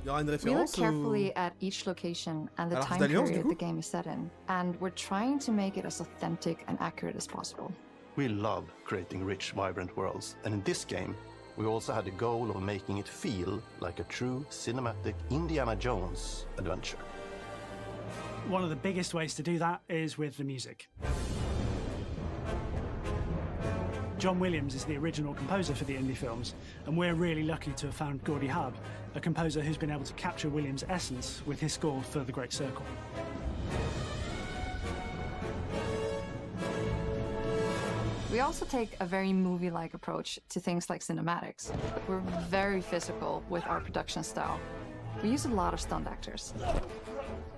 We look carefully at each location and the time period the game is set in, and we're trying to make it as authentic and accurate as possible. We love creating rich, vibrant worlds, and in this game, we also had the goal of making it feel like a true cinematic Indiana Jones adventure. One of the biggest ways to do that is with the music. John Williams is the original composer for the Indy films, and we're really lucky to have found Gordy Hub, a composer who's been able to capture Williams' essence with his score for The Great Circle. We also take a very movie-like approach to things like cinematics. We're very physical with our production style. We use a lot of stunt actors.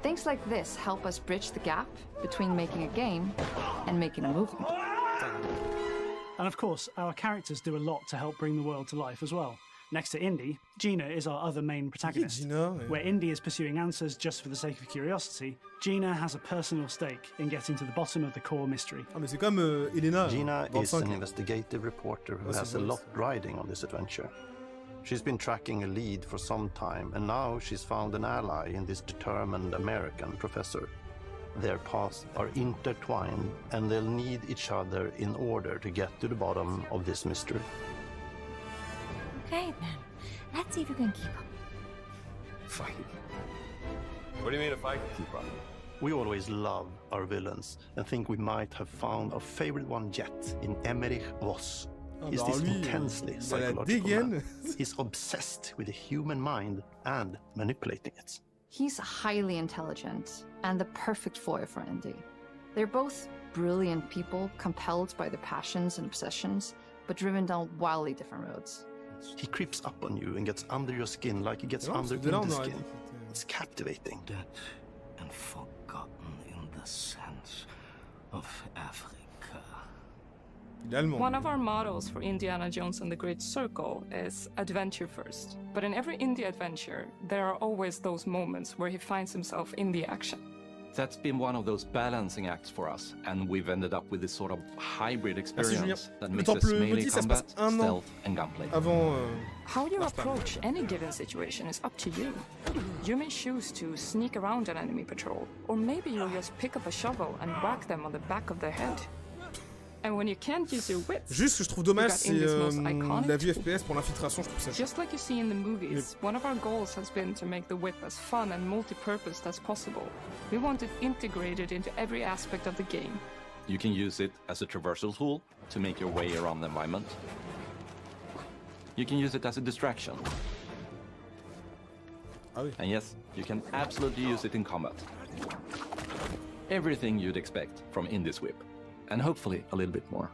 Things like this help us bridge the gap between making a game and making a movie. And of course, our characters do a lot to help bring the world to life as well. Next to Indy, Gina is our other main protagonist. Where Indy is pursuing answers just for the sake of curiosity, Gina has a personal stake in getting to the bottom of the core mystery. Ah, mais c'est comme Elena. Gina is an investigative reporter who has a lot riding on this adventure. She's been tracking a lead for some time, and now she's found an ally in this determined American professor. Their paths are intertwined, and they'll need each other in order to get to the bottom of this mystery. Okay, then. Let's see if you can keep up. Fight. What do you mean if I can keep up? We always love our villains and think we might have found our favorite one yet in Emmerich Voss. He's this intensely psychological man. He's obsessed with the human mind and manipulating it. He's highly intelligent and the perfect foil for Indy. They're both brilliant people, compelled by their passions and obsessions, but driven down wildly different roads. He creeps up on you and gets under your skin like he gets under Indy's skin. It's captivating. Dead and forgotten in the sense of Africa. One of our mottos for Indiana Jones and the Great Circle is adventure first. But in every indie adventure, there are always those moments where he finds himself in the action. That's been one of those balancing acts for us, and we've ended up with this sort of hybrid experience that mixes melee combat, stealth, and gunplay. How you approach any given situation is up to you. You may choose to sneak around an enemy patrol, or maybe you'll just pick up a shovel and whack them on the back of their head. And when you can't use your wits, juste ce que je trouve dommage, c'est la vue FPS pour l'infiltration, je trouve ça. Just like you see in the movies, one of our goals has been to make the whip as fun and multi-purposed as possible. We want it integrated into every aspect of the game. You can use it as a traversal tool to make your way around the environment. You can use it as a distraction. Ah oui. And yes, you can absolutely use it in combat. everything you'd expect from Indie's whip, and hopefully a little bit more.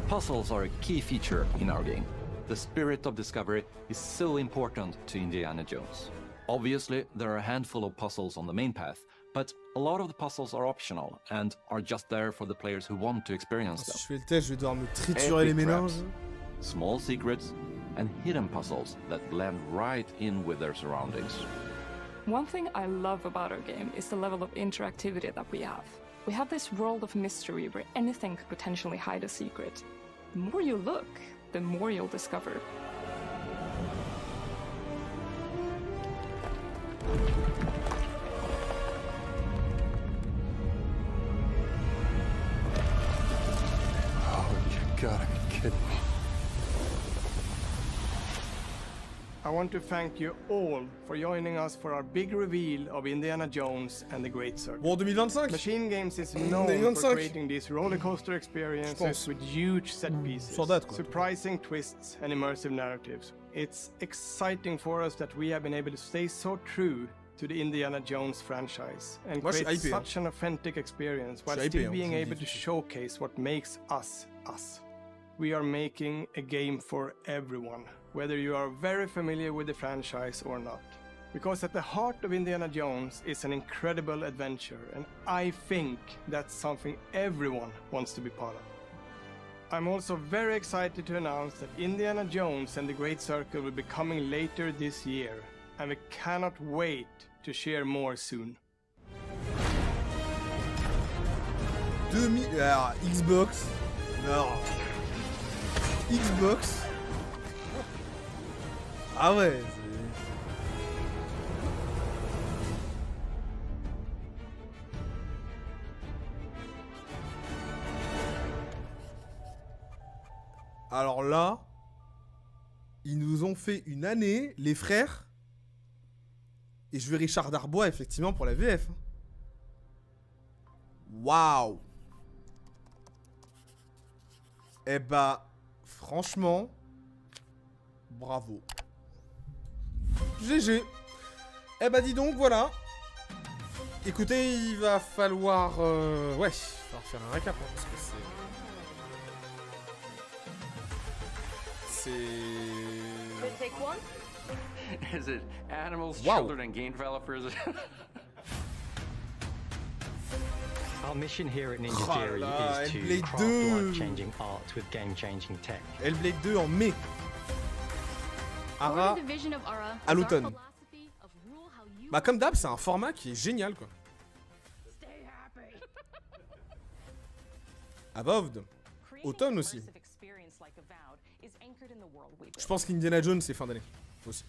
Puzzles are a key feature in our game. The spirit of discovery is so important to Indiana Jones. Obviously, there are a handful of puzzles on the main path, but a lot of the puzzles are optional and are just there for the players who want to experience them. Si je fais le test, je vais devoir me triturer les méninges. Small secrets, and hidden puzzles that blend right in with their surroundings. One thing I love about our game is the level of interactivity that we have. We have this world of mystery where anything could potentially hide a secret. The more you look, the more you'll discover. Oh, you gotta be kidding me. I want to thank you all for joining us for our big reveal of Indiana Jones and the Great Circle. Bon, 2025. Machine Games is known for creating these roller coaster experiences with huge set pieces, surprising twists and immersive narratives. It's exciting for us that we have been able to stay so true to the Indiana Jones franchise and create such an authentic experience while still being able to showcase what makes us us. We are making a game for everyone, whether you are very familiar with the franchise or not. Because at the heart of Indiana Jones is an incredible adventure, and I think that's something everyone wants to be part of. I'm also very excited to announce that Indiana Jones and the Great Circle will be coming later this year, and we cannot wait to share more soon. Xbox. Non. Xbox. Ah ouais. Alors là, ils nous ont fait une année, les frères. Et je veux Richard Darbois, effectivement, pour la VF. Waouh. Eh bah, franchement, bravo. GG. Eh bah dis donc, voilà. Écoutez, il va falloir... ouais, il va falloir faire un récap, hein, parce que c'est... Take one? Is it animals, children, and game developers? Our mission here at Ninja Theory is to craft life-changing art with game-changing tech. Hellblade 2 en mai. Ara à l'automne. Bah comme d'hab, c'est un format qui est génial quoi. Avowed. Automne aussi. Je pense qu'Indiana Jones c'est fin d'année aussi.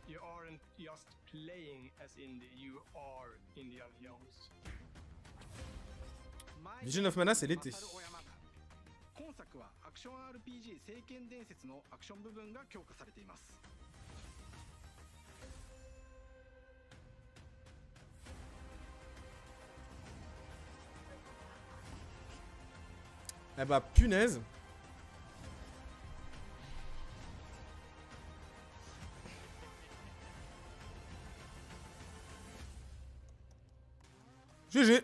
You aren't just playing as Indie, you are Indiana Jones. Vision of Mana c'est l'été. Eh bah punaise. GG.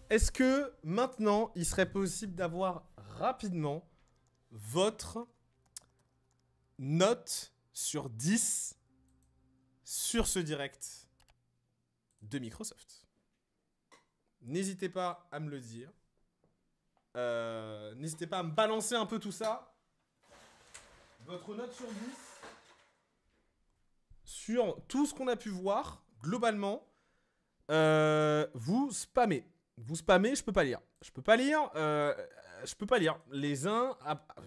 Est-ce que maintenant il serait possible d'avoir rapidement votre note sur 10 sur ce direct de Microsoft? N'hésitez pas à me le dire. N'hésitez pas à me balancer un peu tout ça. Votre note sur 10 sur tout ce qu'on a pu voir globalement. Vous spammez. Vous spammez, je peux pas lire. Je peux pas lire. Je peux pas lire. Les uns...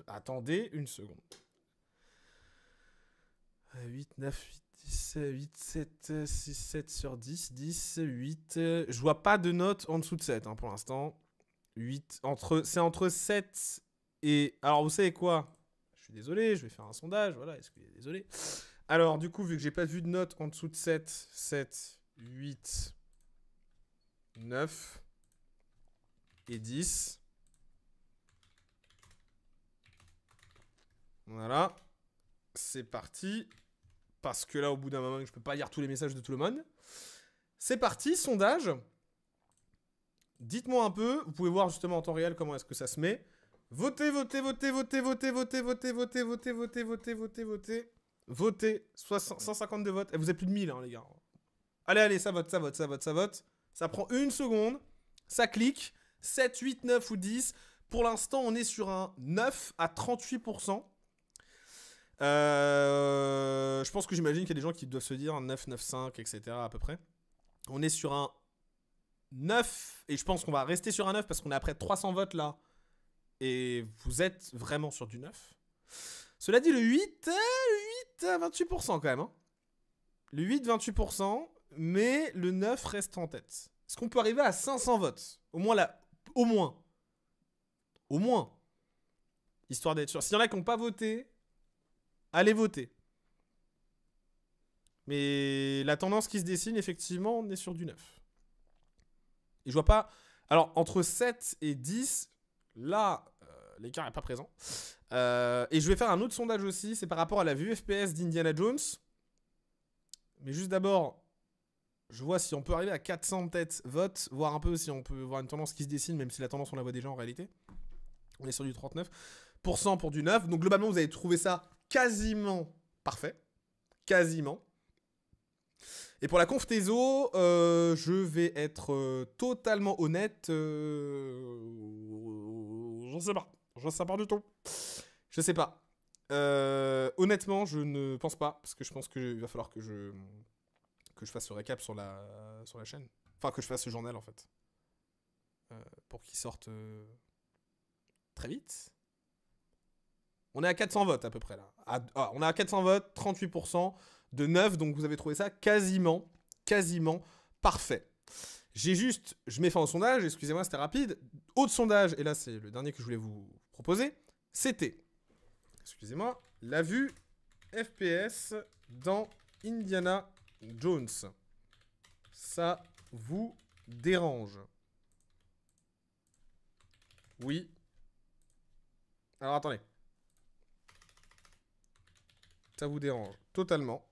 Attendez une seconde. 8, 9, 8, 10, 8, 7, 6, 7 sur 10, 10, 8... Je vois pas de note en dessous de 7 hein, pour l'instant. 8, c'est entre 7 et... Alors vous savez quoi? Je suis désolé, je vais faire un sondage, voilà, est-ce qu'il est désolé? Alors du coup, vu que j'ai pas vu de note en dessous de 7, 7, 8, 9 et 10. Voilà. C'est parti. Parce que là, au bout d'un moment, je peux pas lire tous les messages de tout le monde. C'est parti, sondage. Dites-moi un peu, vous pouvez voir justement en temps réel comment est-ce que ça se met. Votez, votez, votez, votez, votez, votez, votez, votez, votez, votez, votez, votez, votez. Votez, 152 votes. Et vous êtes plus de 1000, hein, les gars. Allez, allez, ça vote, ça vote, ça vote, ça vote. Ça prend 1 seconde. Ça clique. 7, 8, 9 ou 10. Pour l'instant, on est sur un 9 à 38%. Je pense que j'imagine qu'il y a des gens qui doivent se dire 9, 9, 5, etc. à peu près. On est sur un 9. Et je pense qu'on va rester sur un 9 parce qu'on est après 300 votes là. Et vous êtes vraiment sur du 9. Cela dit, le 8 à 28% quand même. Hein. Le 8, 28%. Mais le 9 reste en tête. Est-ce qu'on peut arriver à 500 votes? Au moins là. Au moins. Au moins. Histoire d'être sûr. S'il y en a qui n'ont pas voté, allez voter. Mais la tendance qui se dessine, effectivement, on est sur du 9. Et je vois pas... Alors, entre 7 et 10, là, l'écart n'est pas présent. Et je vais faire un autre sondage aussi. C'est par rapport à la vue FPS d'Indiana Jones. Mais juste d'abord... Je vois si on peut arriver à 400 peut-être votes, voir un peu si on peut voir une tendance qui se dessine, même si la tendance on la voit déjà en réalité. On est sur du 39% pour du 9. Donc globalement vous avez trouvé ça quasiment parfait. Quasiment. Et pour la conf Tezo, je vais être totalement honnête. Je sais pas. Je sais pas du tout. Je sais pas. Honnêtement, je ne pense pas. Parce que je pense qu'il va falloir que je fasse ce récap sur la chaîne. Enfin, que je fasse ce journal, en fait. Pour qu'il sorte très vite. On est à 400 votes, à peu près, là. On est à 400 votes, 38% de 9. Donc, vous avez trouvé ça quasiment parfait. Je mets fin au sondage. Excusez-moi, c'était rapide. Autre sondage, et là, c'est le dernier que je voulais vous proposer. C'était, excusez-moi, la vue FPS dans Indiana Jones. Ça vous dérange? Oui. Alors attendez. Ça vous dérange totalement?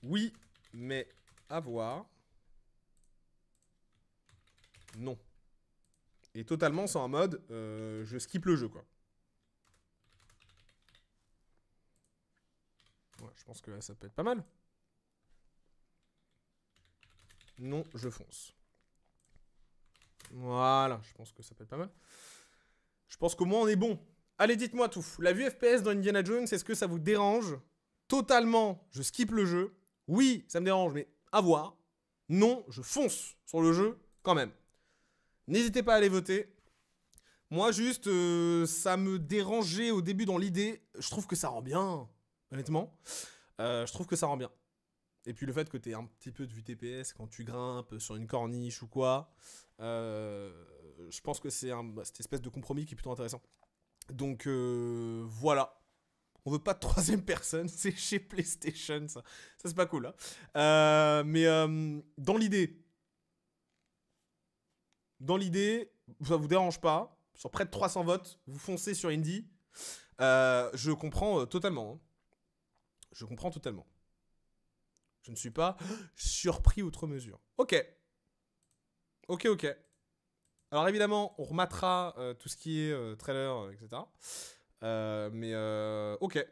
Oui, mais à voir. Non. Et totalement, c'est en mode je skip le jeu, quoi. Ouais, je pense que là, ça peut être pas mal. Non, je fonce. Voilà, je pense que ça peut être pas mal. Je pense qu'au moins, on est bon. Allez, dites-moi tout. La vue FPS dans Indiana Jones, est-ce que ça vous dérange? Totalement, je skip le jeu. Oui, ça me dérange, mais à voir. Non, je fonce sur le jeu quand même. N'hésitez pas à aller voter. Moi, juste, ça me dérangeait au début dans l'idée. Je trouve que ça rend bien. Honnêtement, je trouve que ça rend bien. Et puis le fait que tu aies un petit peu de vue TPS quand tu grimpes sur une corniche ou quoi, je pense que c'est cette espèce de compromis qui est plutôt intéressant. Donc voilà. On veut pas de troisième personne, c'est chez PlayStation ça. Ça c'est pas cool. Hein. Mais dans l'idée, ça vous dérange pas. Sur près de 300 votes, vous foncez sur Indie. Je comprends totalement. Hein. Je comprends totalement. Je ne suis pas surpris outre mesure. Ok. Ok. Alors évidemment, on rematera tout ce qui est trailer, etc. Mais ok.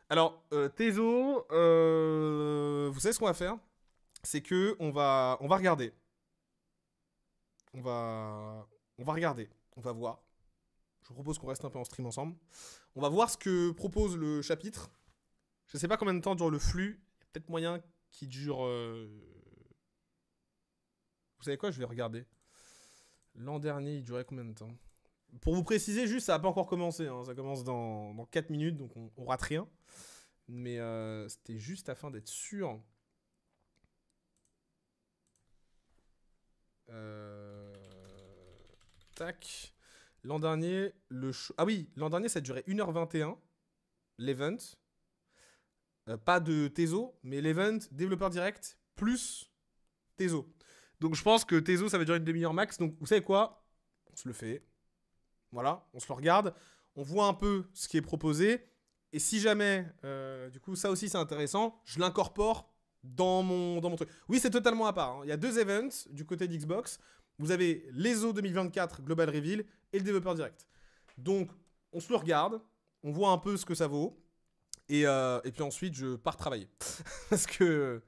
Alors, Tezo, vous savez ce qu'on va faire? C'est que on va regarder. On va regarder. On va voir. Je vous propose qu'on reste un peu en stream ensemble. On va voir ce que propose le chapitre. Je sais pas combien de temps dure le flux. Il y a peut-être moyen qu'il dure... Vous savez quoi? Je vais regarder. L'an dernier, il durait combien de temps? Pour vous préciser, juste, ça n'a pas encore commencé. Hein. Ça commence dans 4 minutes, donc on rate rien. Mais c'était juste afin d'être sûr. Tac. L'an dernier, ah oui, l'an dernier, ça durait 1h21. L'event. Pas de Tezo, mais l'event, développeur direct, plus Tezo. Donc je pense que Tezo, ça va durer une demi-heure max. Donc vous savez quoi? On se le fait. Voilà, on se le regarde. On voit un peu ce qui est proposé. Et si jamais, du coup, ça aussi c'est intéressant, je l'incorpore dans mon truc. Oui, c'est totalement à part. Hein. Il y a 2 events du côté d'Xbox. Vous avez l'ESO 2024 Global Reveal et le développeur direct. Donc, on se le regarde, on voit un peu ce que ça vaut, et puis ensuite, je pars travailler. Parce que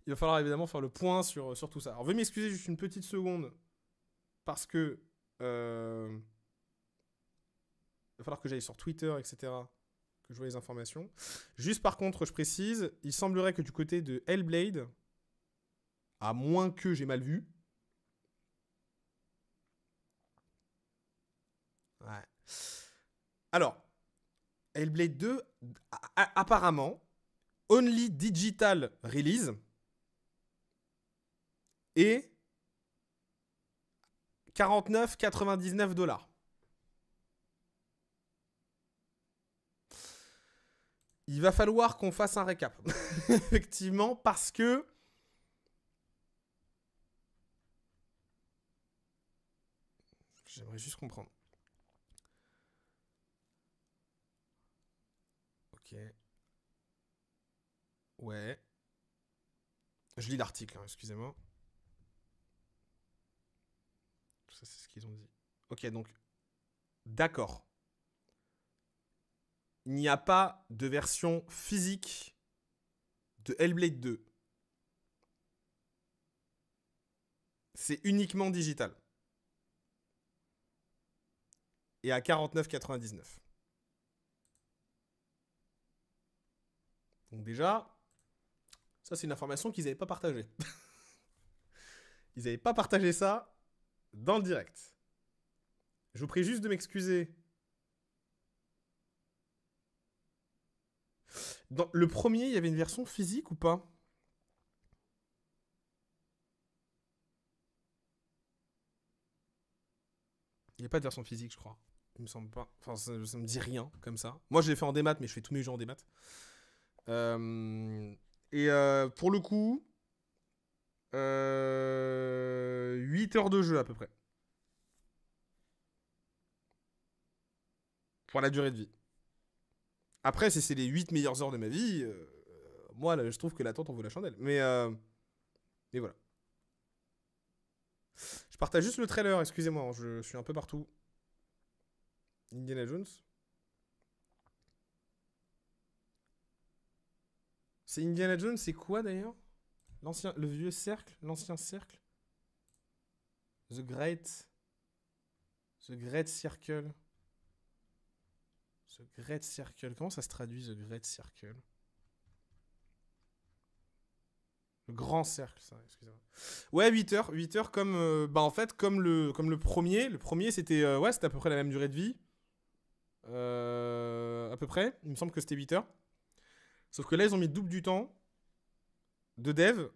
il va falloir évidemment faire le point sur tout ça. Alors, veuillez m'excuser juste une petite seconde, parce que il va falloir que j'aille sur Twitter, etc., que je vois les informations. Juste par contre, je précise, il semblerait que du côté de Hellblade, à moins que j'ai mal vu, ouais. Alors, Hellblade 2, apparemment, only digital release et 49,99 $. Il va falloir qu'on fasse un récap. Effectivement, parce que... J'aimerais juste comprendre. Ok. Ouais. Je lis l'article, hein, excusez-moi. Tout ça, c'est ce qu'ils ont dit. Ok, donc... D'accord. Il n'y a pas de version physique de Hellblade 2. C'est uniquement digital. Et à 49,99 $. Donc déjà, ça c'est une information qu'ils n'avaient pas partagée. Ils n'avaient pas partagé ça dans le direct. Je vous prie juste de m'excuser. Dans le premier, il y avait une version physique ou pas? Il n'y a pas de version physique, je crois. Il me semble pas. Enfin, ça me dit rien, comme ça. Moi, je l'ai fait en démat, mais je fais tous mes jeux en démat. Pour le coup, 8 heures de jeu, à peu près. Pour la durée de vie. Après, si c'est les 8 meilleures heures de ma vie, moi, là, je trouve que l'attente en vaut la chandelle. Mais voilà. Je partage juste le trailer, excusez-moi, je suis un peu partout. Indiana Jones. C'est Indiana Jones, c'est quoi d'ailleurs? Le vieux cercle, l'ancien cercle. The Great Circle. The Great Circle. Comment ça se traduit, The Great Circle? Le grand cercle, ça, excusez-moi. Ouais, 8 heures. 8 heures comme, en fait, comme le premier. Le premier, c'était c'était à peu près la même durée de vie. À peu près. Il me semble que c'était 8 heures. Sauf que là, ils ont mis le double du temps de dev.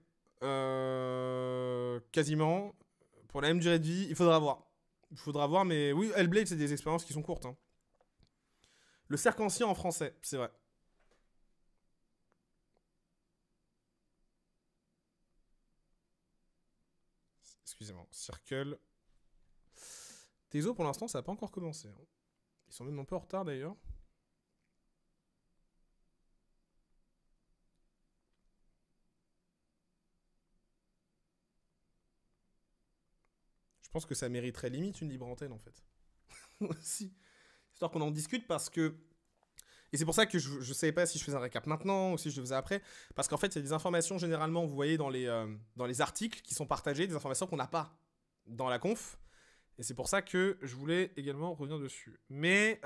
Quasiment. Pour la même durée de vie. Il faudra voir. Il faudra voir, mais oui, Hellblade, c'est des expériences qui sont courtes. Hein. Le cercle ancien en français, c'est vrai. Excusez-moi. Circle. Tezo, pour l'instant, ça n'a pas encore commencé. Hein. Ils sont même un peu en retard, d'ailleurs. Je pense que ça mériterait limite une libre antenne, en fait. Aussi. Histoire qu'on en discute, parce que... Et c'est pour ça que je ne savais pas si je faisais un récap maintenant ou si je le faisais après. Parce qu'en fait, il y a des informations, généralement, vous voyez dans les articles qui sont partagés, des informations qu'on n'a pas dans la conf. Et c'est pour ça que je voulais également revenir dessus. Mais,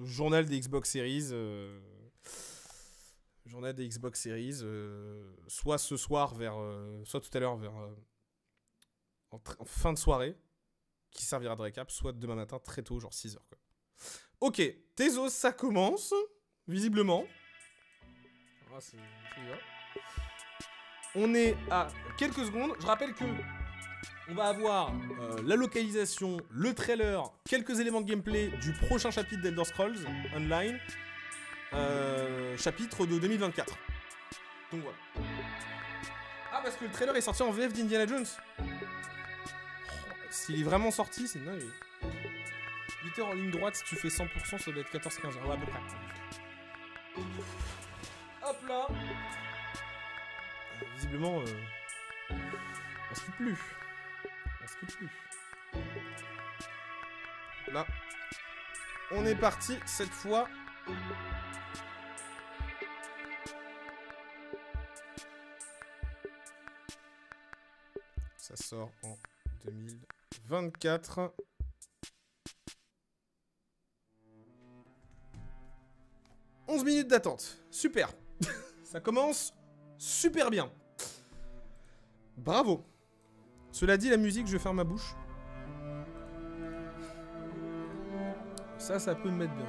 journal des Xbox Series... journal des Xbox Series, soit ce soir, soit tout à l'heure, en fin de soirée, qui servira de récap, soit demain matin, très tôt, genre 6h, quoi. Ok, Tezos, ça commence, visiblement. Ah, on est à quelques secondes. Je rappelle que on va avoir la localisation, le trailer, quelques éléments de gameplay du prochain chapitre d'Elder Scrolls Online, chapitre de 2024. Donc voilà. Ah, parce que le trailer est sorti en VF d'Indiana Jones. Oh, s'il est vraiment sorti, c'est dingue. 8 heures en ligne droite, si tu fais 100%, ça doit être 14-15 heures. Ouais, à peu près. Hop. Hop là. Visiblement, on se quitte plus. On se quitte plus. Là. On est parti cette fois. Ça sort en 2024. « 11 minutes d'attente. Super. Ça commence super bien. Bravo. Cela dit, la musique, je ferme ma bouche. Ça peut me mettre bien.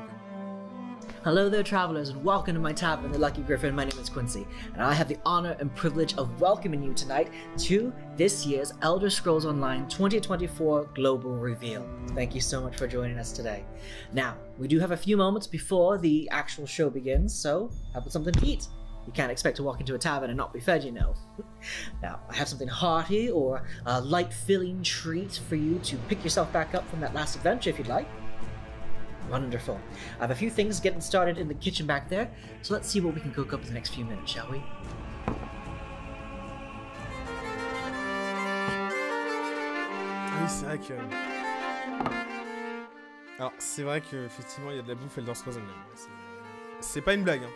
Hello there, travelers, and welcome to my tavern, the Lucky Griffin. My name is Quincy, and I have the honor and privilege of welcoming you tonight to this year's Elder Scrolls Online 2024 Global Reveal. Thank you so much for joining us today. Now, we do have a few moments before the actual show begins, so how about something to eat? You can't expect to walk into a tavern and not be fed, you know. Now, I have something hearty or a light-filling treat for you to pick yourself back up from that last adventure if you'd like. Wonderful. I have a few things getting started in the kitchen back there, so let's see what we can cook up in the next few minutes, shall we? Oui, c'est vrai que... Alors, c'est vrai qu'effectivement, il y a de la bouffe Elder Scrolls Online. C'est pas une blague, hein.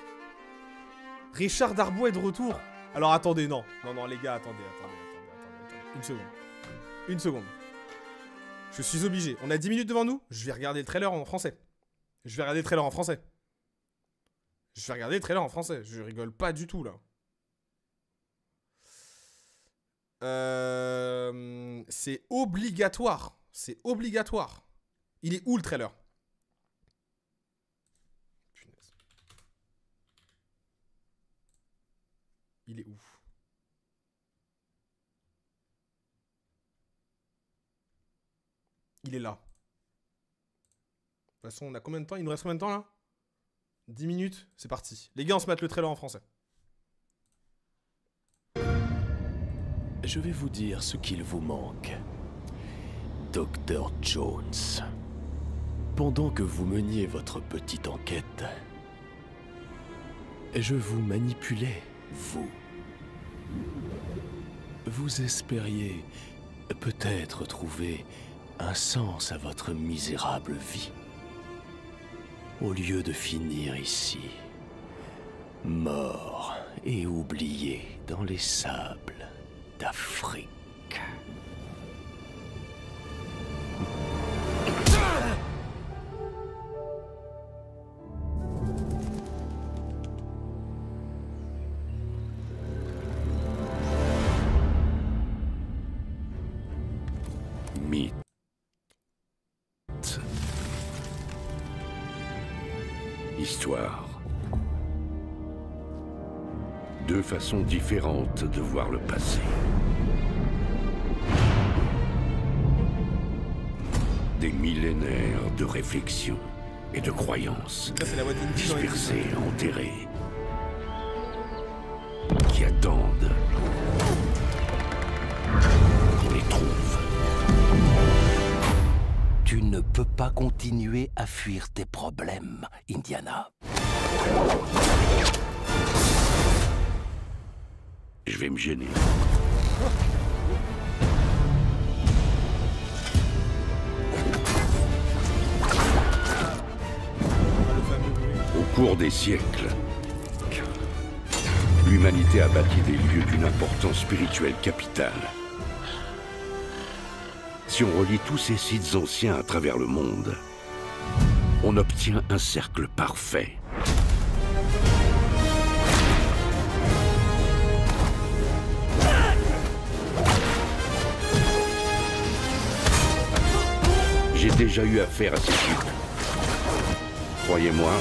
Richard Darbois est de retour. Alors, attendez, non. Non, les gars, attendez. Une seconde. Je suis obligé. On a 10 minutes devant nous. Je vais regarder le trailer en français. Je rigole pas du tout, là. C'est obligatoire. Il est où, le trailer? Punaise. Il est où? Il est là. De toute façon, on a combien de temps? Il nous reste combien de temps, là? 10 minutes? C'est parti. Les gars, on se met le trailer en français. Je vais vous dire ce qu'il vous manque. Dr. Jones. Pendant que vous meniez votre petite enquête, je vous manipulais, vous. Vous espériez peut-être trouver un sens à votre misérable vie, au lieu de finir ici, mort et oublié dans les sables d'Afrique. Histoire. Deux façons différentes de voir le passé. Des millénaires de réflexion et de croyances dispersées, enterrées, qui attendent qu'on les trouve. Tu ne peux pas continuer à fuir tes problèmes, Indiana. Je vais me gêner. Au cours des siècles, l'humanité a bâti des lieux d'une importance spirituelle capitale. Si on relie tous ces sites anciens à travers le monde, on obtient un cercle parfait. J'ai déjà eu affaire à ces types. Croyez-moi,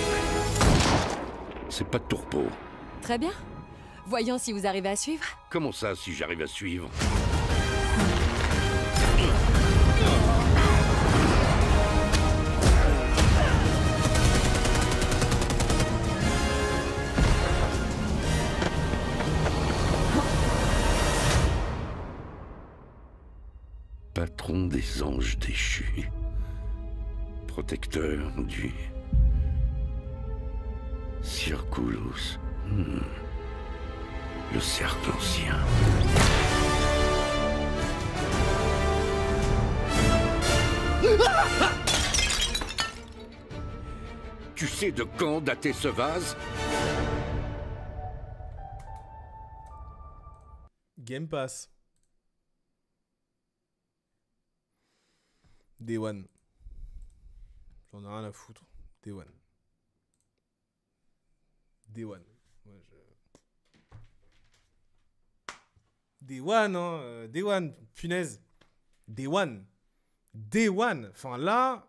c'est pas de tourpeau. Très bien. Voyons si vous arrivez à suivre. Comment ça, si j'arrive à suivre? Patron des anges déchus, protecteur du Circulus Le cercle ancien. Tu sais de quand dater ce vase? Game Pass. Day One. J'en ai rien à foutre. Day One. Day One. Ouais, Day One, hein. Day One. Punaise. Day One. Day One. Enfin là...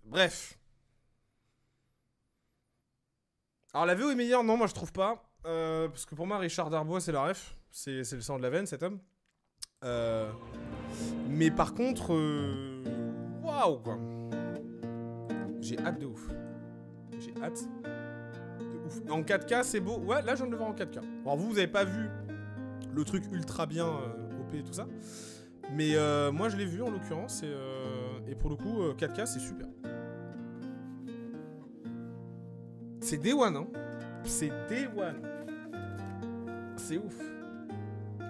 Bref. Alors la VO est meilleure? Non, moi je trouve pas. Parce que pour moi, Richard Darbois, c'est la ref. C'est le sang de la veine, cet homme. Mais par contre... Waouh, quoi. J'ai hâte de ouf. J'ai hâte de ouf. En 4K, c'est beau. Ouais, là, je viens de le voir en 4K. Alors vous avez pas vu le truc ultra bien OP et tout ça. Mais moi, je l'ai vu, en l'occurrence. Et pour le coup, 4K, c'est super. C'est Day One, hein. C'est Day One. C'est ouf.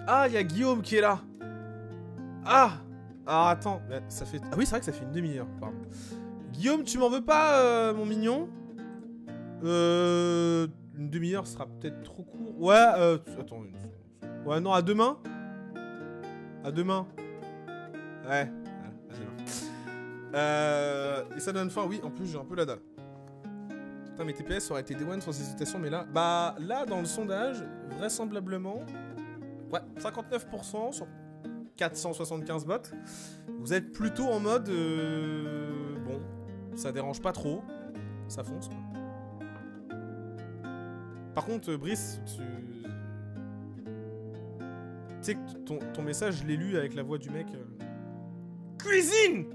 Ah, il y a Guillaume qui est là. Ah. Alors attends, ça fait... Ah oui, c'est vrai que ça fait une demi-heure, pardon. Guillaume, tu m'en veux pas, mon mignon? Une demi-heure sera peut-être trop court. Ouais, attends. Ouais, non, à demain. À demain. Ouais. Et ça donne faim, oui, en plus j'ai un peu la dalle. Putain, mes TPS auraient été Day One sans hésitation, mais là... Bah, là, dans le sondage, vraisemblablement... Ouais, 59% sur 475 votes. Vous êtes plutôt en mode... bon, ça dérange pas trop. Ça fonce, quoi. Par contre, Brice, tu sais que ton message, je l'ai lu avec la voix du mec... Cuisine!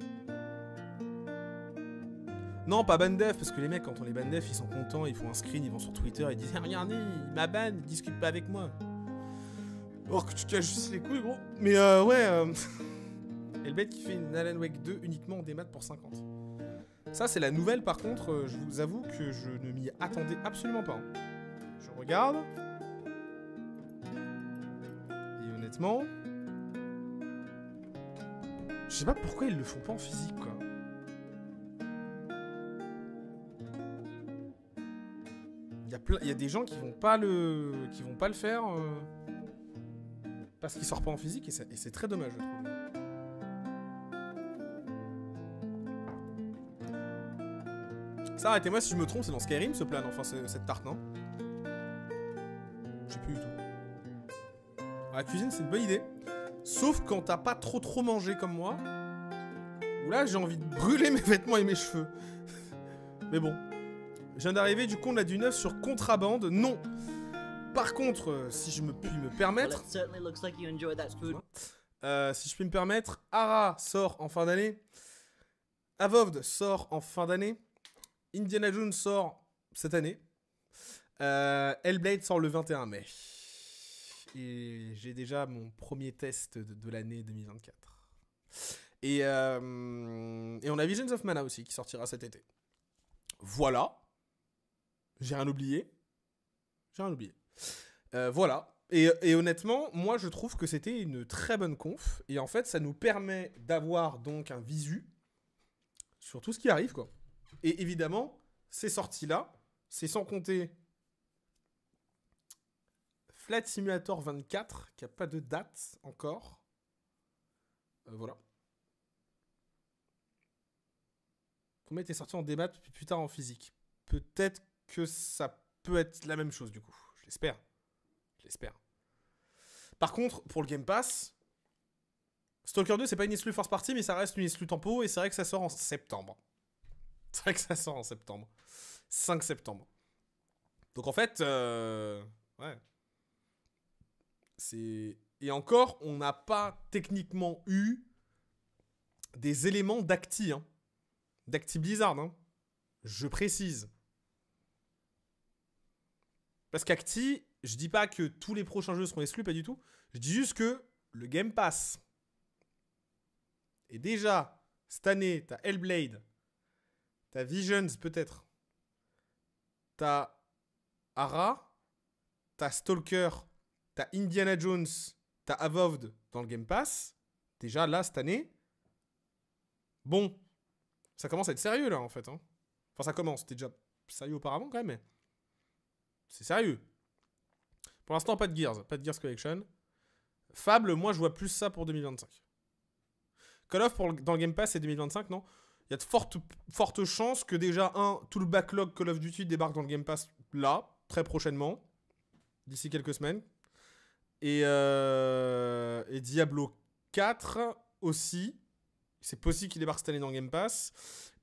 Non, pas ban def, parce que les mecs, quand on les ban def, ils sont contents, ils font un screen, ils vont sur Twitter, ils disent « Regardez, il m'a ban, il discute pas avec moi. » Or que tu caches juste les couilles, gros. Mais ouais... Hellblade qui fait une Alan Wake 2 uniquement en démat pour 50. Ça, c'est la nouvelle, par contre, je vous avoue que je ne m'y attendais absolument pas. Hein. Je regarde. Et honnêtement... Je sais pas pourquoi ils le font pas en physique, quoi. Il y a des gens qui vont pas le faire parce qu'il sort pas en physique et c'est très dommage, je trouve. Ça, arrêtez-moi si je me trompe, c'est dans Skyrim ce plan, enfin cette tarte, non? Je sais plus du tout. Alors, la cuisine, c'est une bonne idée. Sauf quand t'as pas trop mangé comme moi. Où là, j'ai envie de brûler mes vêtements et mes cheveux. Mais bon. Je viens d'arriver, du coup, on a du neuf sur Contrabande. Non. Par contre, si je puis me permettre... si je puis me permettre, Ara sort en fin d'année. Avowed sort en fin d'année. Indiana Jones sort cette année. Hellblade sort le 21 mai. Et j'ai déjà mon premier test de l'année 2024. Et on a Visions of Mana aussi qui sortira cet été. Voilà. J'ai rien oublié. Voilà. Et honnêtement, moi je trouve que c'était une très bonne conf. Et en fait, ça nous permet d'avoir donc un visu sur tout ce qui arrive, quoi. Et évidemment, ces sorties-là, c'est sans compter Flight Simulator 24, qui n'a pas de date encore. Voilà. Combien était sorti en débat puis plus tard en physique? Peut-être que ça peut être la même chose, du coup. Je l'espère. Par contre, pour le Game Pass, Stalker 2, c'est pas une exclu Force Party, mais ça reste une exclu tempo, et c'est vrai que ça sort en septembre. 5 septembre. Donc en fait, ouais. Et encore, on n'a pas techniquement eu des éléments d'Acti, hein. D'Acti Blizzard, hein. Je précise. Parce qu'Acti, je dis pas que tous les prochains jeux seront exclus, pas du tout. Je dis juste que le Game Pass. Et déjà, cette année, t'as Hellblade, t'as Visions peut-être, t'as Ara, t'as Stalker, t'as Indiana Jones, t'as Avowed dans le Game Pass. Déjà, là, cette année, bon, ça commence à être sérieux, là, en fait. Hein. Enfin, ça commence. C'était déjà sérieux auparavant, quand même, mais c'est sérieux. Pour l'instant, pas de Gears Collection. Fable, moi, je vois plus ça pour 2025. Call of, dans le Game Pass, c'est 2025, non? Il y a de fortes chances que déjà, tout le backlog Call of Duty débarque dans le Game Pass, là, très prochainement, d'ici quelques semaines. Et Diablo 4 aussi. C'est possible qu'il débarque cette année dans le Game Pass.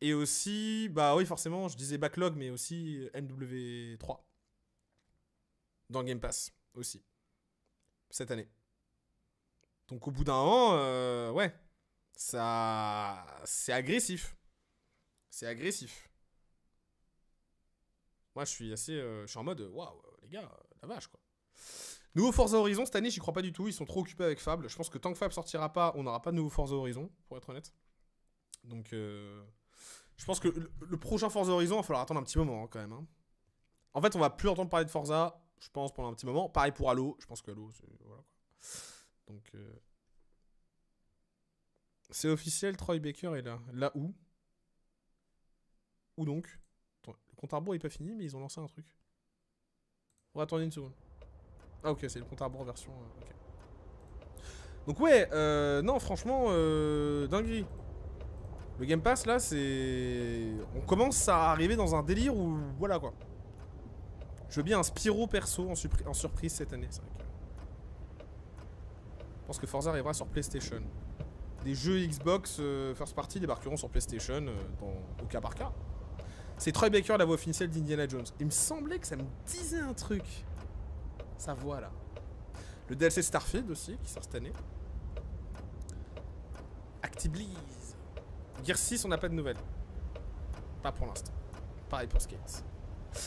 Et aussi, bah oui, forcément, je disais backlog, mais aussi MW3. Dans le Game Pass aussi. Cette année. Donc au bout d'un moment, ouais. Ça... C'est agressif. C'est agressif. Moi, je suis assez... je suis en mode, waouh, les gars, la vache, quoi. Nouveau Forza Horizon, cette année, j'y crois pas du tout. Ils sont trop occupés avec Fable. Je pense que tant que Fable sortira pas, on n'aura pas de nouveau Forza Horizon, pour être honnête. Donc, je pense que le prochain Forza Horizon, il va falloir attendre un petit moment, hein, quand même. Hein. En fait, on va plus entendre parler de Forza, je pense, pendant un petit moment. Pareil pour Halo. Je pense que Halo, c'est... Voilà, quoi. Donc... C'est officiel, Troy Baker est là. Là où? Où donc? Attends, le compte à rebours est pas fini, mais ils ont lancé un truc. On va attendre une seconde. Ah ok, c'est le compte à rebours version... ok. Donc ouais, non franchement, dinguerie. Le Game Pass là, c'est... On commence à arriver dans un délire où... Voilà quoi. Je veux bien un Spyro perso en surprise cette année, c'est vrai que... Je pense que Forza arrivera sur PlayStation. Des jeux Xbox First Party débarqueront sur PlayStation au cas par cas. C'est Troy Baker, la voix officielle d'Indiana Jones. Il me semblait que ça me disait un truc. Sa voix là. Le DLC Starfield aussi, qui sort cette année. ActiBleeze. Gears 6, on n'a pas de nouvelles. Pas pour l'instant. Pareil pour Skates.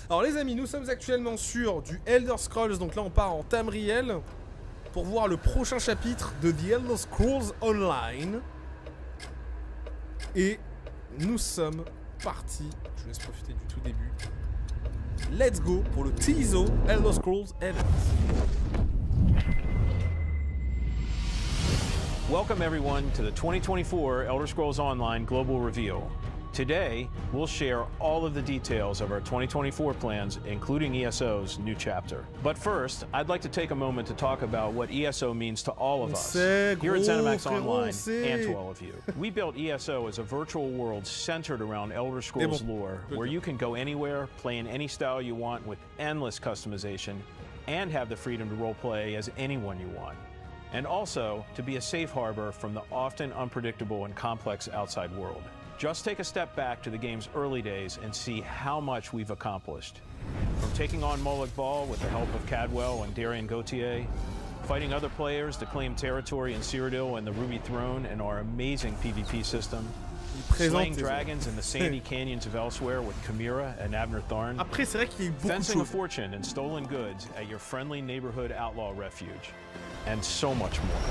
Alors les amis, nous sommes actuellement sur du Elder Scrolls. Donc là, on part en Tamriel pour voir le prochain chapitre de The Elder Scrolls Online. Et nous sommes partis. Je vous laisse profiter du tout début. Let's go pour le Tizo Elder Scrolls Event. Welcome everyone to the 2024 Elder Scrolls Online Global Reveal. Today, we'll share all of the details of our 2024 plans, including ESO's new chapter. But first, I'd like to take a moment to talk about what ESO means to all of us here at ZeniMax Online and to all of you. We built ESO as a virtual world centered around Elder Scrolls lore, where you can go anywhere, play in any style you want with endless customization, and have the freedom to roleplay as anyone you want. And also, to be a safe harbor from the often unpredictable and complex outside world. Just take a step back to the game's early days and see how much we've accomplished. From taking on Moloch Ball with the help of Cadwell and Darian Gauthier, fighting other players to claim territory in Cyrodiil and the Ruby Throne and our amazing PvP system, slaying dragons in the sandy canyons of Elsewhere with Chimera and Abner Tharn, fencing a fortune and stolen goods at your friendly neighborhood outlaw refuge, and so much more.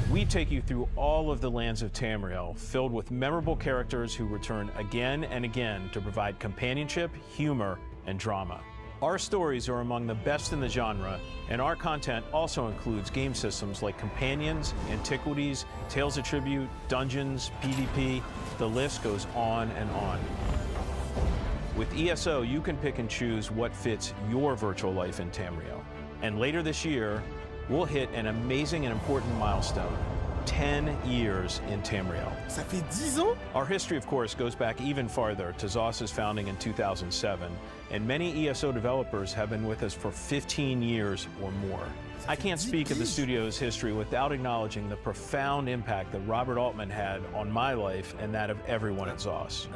We take you through all of the lands of Tamriel, filled with memorable characters who return again and again to provide companionship, humor, and drama. Our stories are among the best in the genre, and our content also includes game systems like Companions, Antiquities, Tales of Tribute, Dungeons, PvP, the list goes on and on. With ESO, you can pick and choose what fits your virtual life in Tamriel. And later this year, we'll hit an amazing and important milestone, 10 years in Tamriel. Ça fait 10 ans? Our history, of course, goes back even farther to ZOS's founding in 2007, and many ESO developers have been with us for 15 years or more. I can't speak of the studio's history without acknowledging the profound impact that Robert Altman had on my life and that of everyone at ZOS.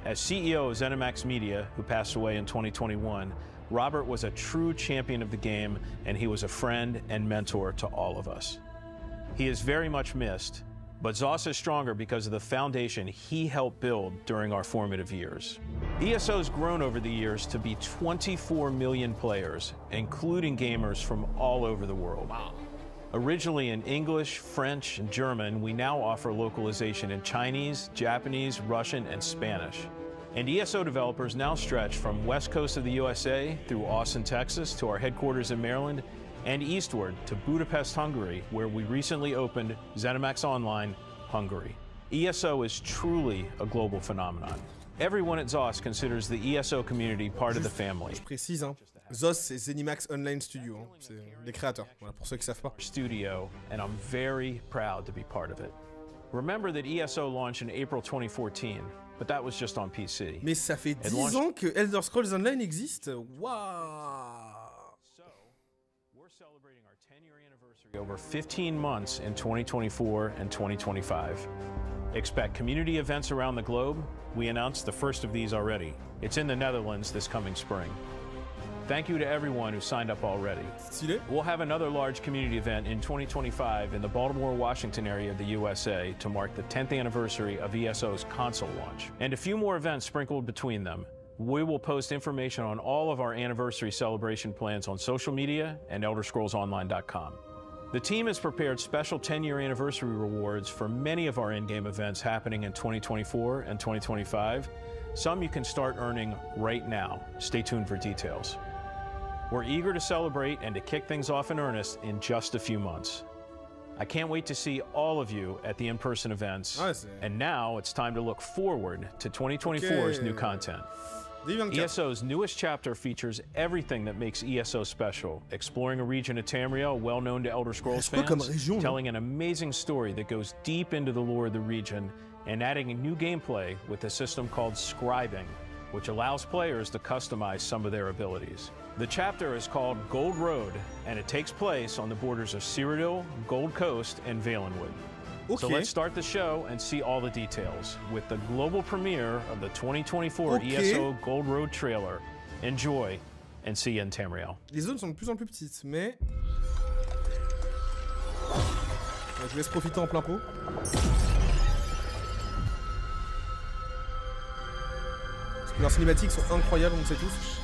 As CEO of ZeniMax Media, who passed away in 2021, Robert was a true champion of the game, and he was a friend and mentor to all of us. He is very much missed, but ZOS is stronger because of the foundation he helped build during our formative years. ESO's grown over the years to be 24 million players, including gamers from all over the world. Wow. Originally in English, French, and German, we now offer localization in Chinese, Japanese, Russian, and Spanish. And ESO developers now stretch from west coast of the USA through Austin, Texas, to our headquarters in Maryland, and eastward to Budapest, Hungary, where we recently opened ZeniMax Online, Hungary. ESO is truly a global phenomenon. Everyone at ZOS considers the ESO community part of the family. Je précise, hein. ZOS, c'est ZeniMax Online Studio, hein. C'est les créateurs, voilà, pour ceux qui savent pas. Studio, and I'm very proud to be part of it. Remember that ESO launched in April 2014, but that was just on PC. Mais ça fait 10 ans que Elder Scrolls Online existe. Waouh! Over 15 months in 2024 and 2025. Expect community events around the globe. We announced the first of these already. It's in the Netherlands this coming spring. Thank you to everyone who signed up already. We'll have another large community event in 2025 in the Baltimore, Washington area of the USA to mark the 10th anniversary of ESO's console launch, and a few more events sprinkled between them. We will post information on all of our anniversary celebration plans on social media and ElderScrollsOnline.com. The team has prepared special 10-year anniversary rewards for many of our in-game events happening in 2024 and 2025. Some you can start earning right now. Stay tuned for details. We're eager to celebrate and to kick things off in earnest in just a few months. I can't wait to see all of you at the in-person events. And now it's time to look forward to 2024's new content. ESO's newest chapter features everything that makes ESO special, exploring a region of Tamriel well known to Elder Scrolls fans, telling an amazing story that goes deep into the lore of the region, and adding a new gameplay with a system called scribing, which allows players to customize some of their abilities. The chapter is called Gold Road, and it takes place on the borders of Cyrodiil, Gold Coast, and Valenwood. So let's start the show and see all the details with the global premiere of the 2024 ESO Gold Road trailer. Enjoy and see you in Tamriel. Les zones sont de plus en plus petites, mais je vous laisse profiter en plein pot. Parce que leurs cinématiques sont incroyables, on le sait tous.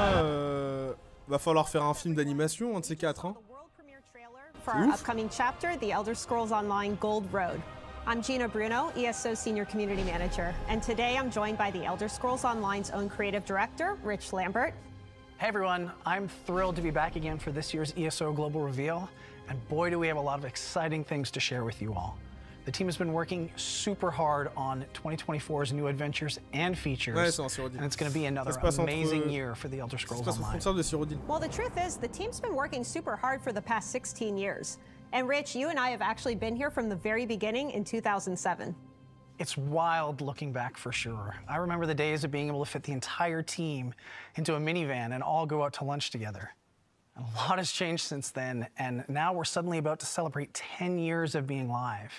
là, va falloir faire un film d'animation, un de ces quatre. Hein. For our upcoming chapter, The Elder Scrolls Online Gold Road. I'm Gina Bruno, ESO Senior Community Manager, and today I'm joined by The Elder Scrolls Online's own creative director, Rich Lambert. Hey everyone, I'm thrilled to be back again for this year's ESO Global Reveal, and boy do we have a lot of exciting things to share with you all. The team has been working super hard on 2024's new adventures and features, and it's going to be another amazing year for The Elder Scrolls Online. Well, the truth is, the team's been working super hard for the past 16 years. And Rich, you and I have actually been here from the very beginning in 2007. It's wild looking back for sure. I remember the days of being able to fit the entire team into a minivan and all go out to lunch together. And a lot has changed since then, and now we're suddenly about to celebrate 10 years of being live,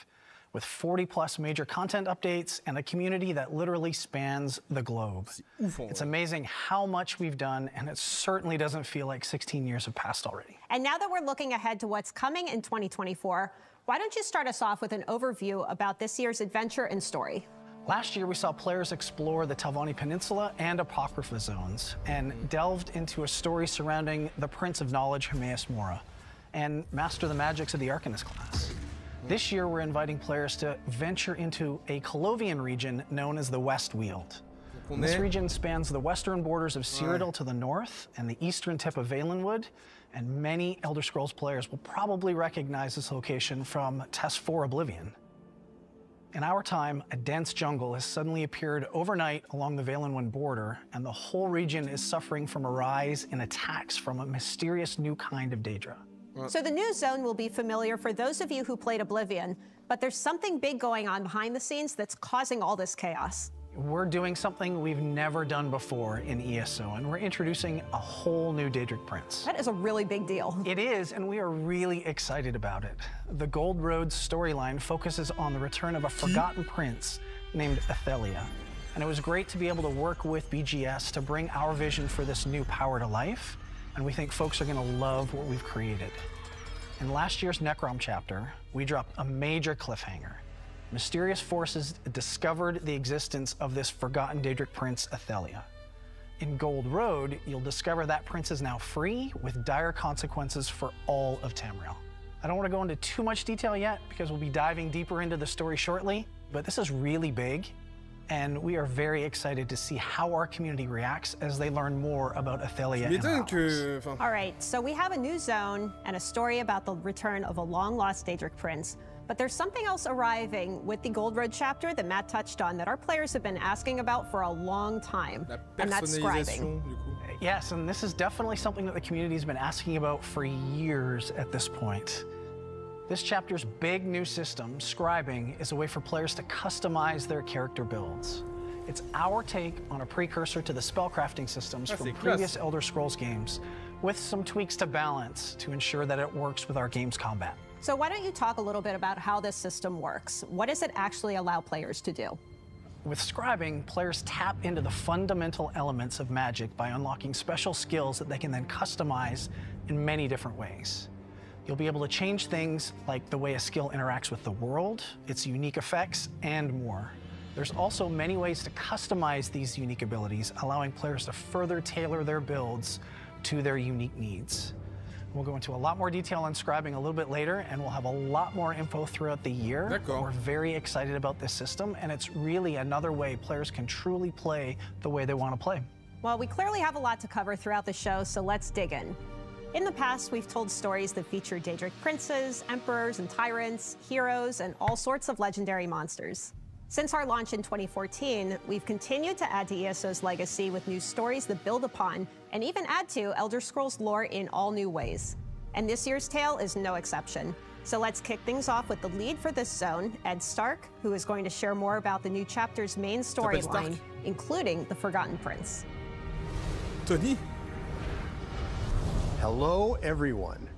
with 40+ major content updates and a community that literally spans the globe. It's amazing how much we've done, and it certainly doesn't feel like 16 years have passed already. And now that we're looking ahead to what's coming in 2024, why don't you start us off with an overview about this year's adventure and story? Last year, we saw players explore the Telvanni Peninsula and Apocrypha zones, and delved into a story surrounding the Prince of Knowledge, Hermaeus Mora, and master the magics of the Arcanist class. This year, we're inviting players to venture into a Colovian region known as the West Weald. This region spans the western borders of Cyrodiil to the north and the eastern tip of Valenwood, and many Elder Scrolls players will probably recognize this location from Test 4 Oblivion. In our time, a dense jungle has suddenly appeared overnight along the Valenwood border, and the whole region is suffering from a rise in attacks from a mysterious new kind of Daedra. So the new zone will be familiar for those of you who played Oblivion, but there's something big going on behind the scenes that's causing all this chaos. We're doing something we've never done before in ESO, and we're introducing a whole new Daedric Prince. That is a really big deal. It is, and we are really excited about it. The Gold Road storyline focuses on the return of a forgotten prince named Athelia, and it was great to be able to work with BGS to bring our vision for this new power to life, and we think folks are going to love what we've created. In last year's Necrom chapter, we dropped a major cliffhanger. Mysterious forces discovered the existence of this forgotten Daedric prince, Athelia. In Gold Road, you'll discover that prince is now free, with dire consequences for all of Tamriel. I don't want to go into too much detail yet, because we'll be diving deeper into the story shortly, but this is really big, and we are very excited to see how our community reacts as they learn more about Athelia and her powers. All right, so we have a new zone and a story about the return of a long-lost Daedric prince. But there's something else arriving with the Gold Road chapter that Matt touched on that our players have been asking about for a long time, and that's scribing. Yes, and this is definitely something that the community has been asking about for years at this point. This chapter's big new system, scribing, is a way for players to customize their character builds. It's our take on a precursor to the spellcrafting systems from previous Elder Scrolls games, with some tweaks to balance to ensure that it works with our game's combat. So why don't you talk a little bit about how this system works? What does it actually allow players to do? With scribing, players tap into the fundamental elements of magic by unlocking special skills that they can then customize in many different ways. You'll be able to change things like the way a skill interacts with the world, its unique effects, and more. There's also many ways to customize these unique abilities, allowing players to further tailor their builds to their unique needs. We'll go into a lot more detail on scribing a little bit later, and we'll have a lot more info throughout the year. We're very excited about this system, and it's really another way players can truly play the way they want to play. Well, we clearly have a lot to cover throughout the show, so let's dig in. In the past, we've told stories that feature Daedric princes, emperors and tyrants, heroes, and all sorts of legendary monsters. Since our launch in 2014, we've continued to add to ESO's legacy with new stories that build upon and even add to Elder Scrolls lore in all new ways. And this year's tale is no exception. So let's kick things off with the lead for this zone, Ed Stark, who is going to share more about the new chapter's main storyline, including the Forgotten Prince. Tony? Hello, everyone.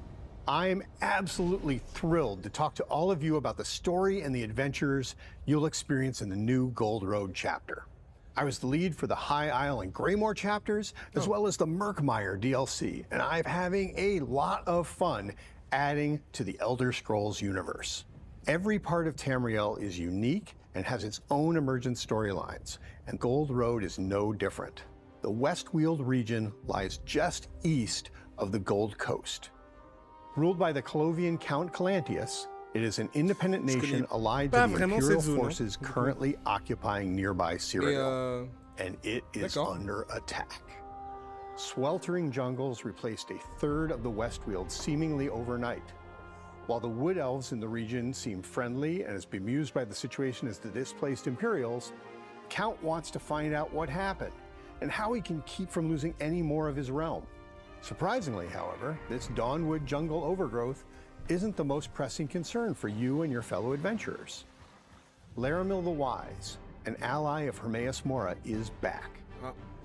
I'm absolutely thrilled to talk to all of you about the story and the adventures you'll experience in the new Gold Road chapter. I was the lead for the High Isle and Greymoor chapters, as well as the Murkmire DLC, and I'm having a lot of fun adding to the Elder Scrolls universe. Every part of Tamriel is unique and has its own emergent storylines, and Gold Road is no different. The Westweald region lies just east of the Gold Coast. Ruled by the Colovian Count Calantius, it is an independent nation allied to the imperial forces currently occupying nearby Syria, and it is under attack. Sweltering jungles replaced a third of the Westweald seemingly overnight. While the wood elves in the region seem friendly and as bemused by the situation as the displaced Imperials, Count wants to find out what happened and how he can keep from losing any more of his realm. Surprisingly, however, this Dawnwood jungle overgrowth isn't the most pressing concern for you and your fellow adventurers. Laramil the Wise, an ally of Hermaeus Mora, is back.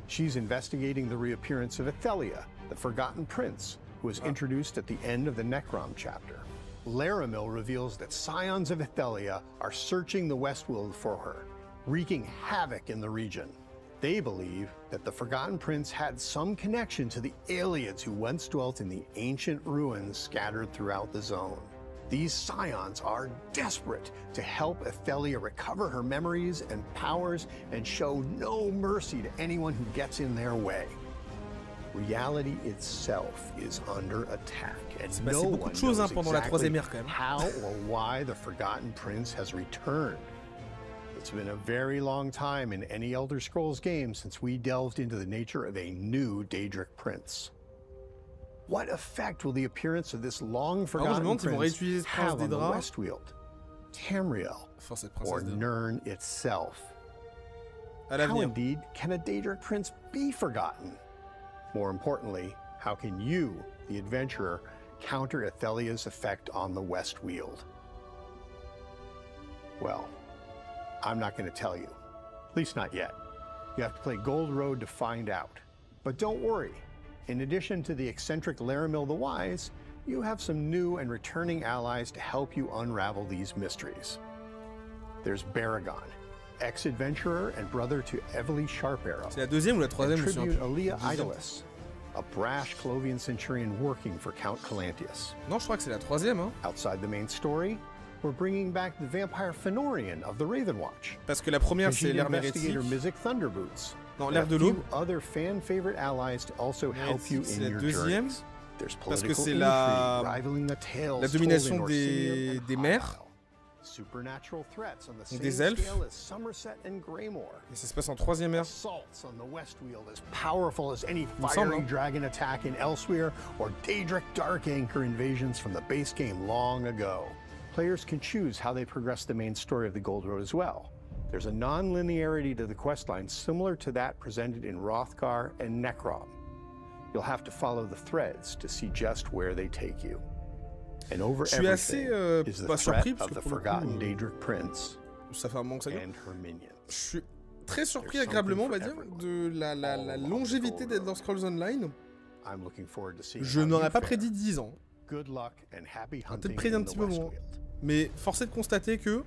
She's investigating the reappearance of Athelia, the Forgotten Prince, who was introduced at the end of the Necrom chapter. Laramil reveals that scions of Athelia are searching the Westweald for her, wreaking havoc in the region. They believe that the Forgotten Prince had some connection to the aliens who once dwelt in the ancient ruins scattered throughout the zone. These scions are desperate to help Athelia recover her memories and powers and show no mercy to anyone who gets in their way. Reality itself is under attack, and no one knows exactly how or why the Forgotten Prince has returned. It's been a very long time in any Elder Scrolls game since we delved into the nature of a new Daedric Prince. What effect will the appearance of this long-forgotten prince have on the Westweald, Tamriel, or Nirn itself? How indeed can a Daedric Prince be forgotten? More importantly, how can you, the adventurer, counter Athelia's effect on the Westweald? Well, I'm not going to tell you, at least not yet. You have to play Gold Road to find out. But don't worry. In addition to the eccentric Laramil the Wise, you have some new and returning allies to help you unravel these mysteries. There's Baragon, ex-adventurer and brother to Evely Sharparrow. C'est la deuxième ou la troisième, je tribute Alia Idolus, a brash Clovian centurion working for Count Calantius. Non, je crois que c'est la troisième. Hein. Outside the main story, we're bringing back the vampire Fëanorian of the Raven Watch. Parce que la première c'est l'ère mérétique. Non, l'ère de l'aube. Other fan favorite allies to also help you in your deuxième. There's Parce que c'est political la rivaling the tales domination told in Orsinium des and mers. Supernatural threats on the same des elfes. scale as Somerset and Greymore. Et ça se passe en troisième ère. Assaults on the Westweald as powerful as any fiery dragon attack in Elsewhere or Daedric Dark Anchor invasions from the base game long ago. Players can choose how they progress the main story of the Gold Road as well. There's a non-linearity to the questline similar to that presented in Hrothgar and Necrom. You'll have to follow the threads to see just where they take you. And over everything is the threat of the forgotten Daedric Prince and her minions. Je suis très surpris agréablement, on va dire, de la longévité d'Elder Scrolls Online. Je n'aurais pas prédit 10 ans. Peut-être prédit un petit peu moins. Mais force est de constater que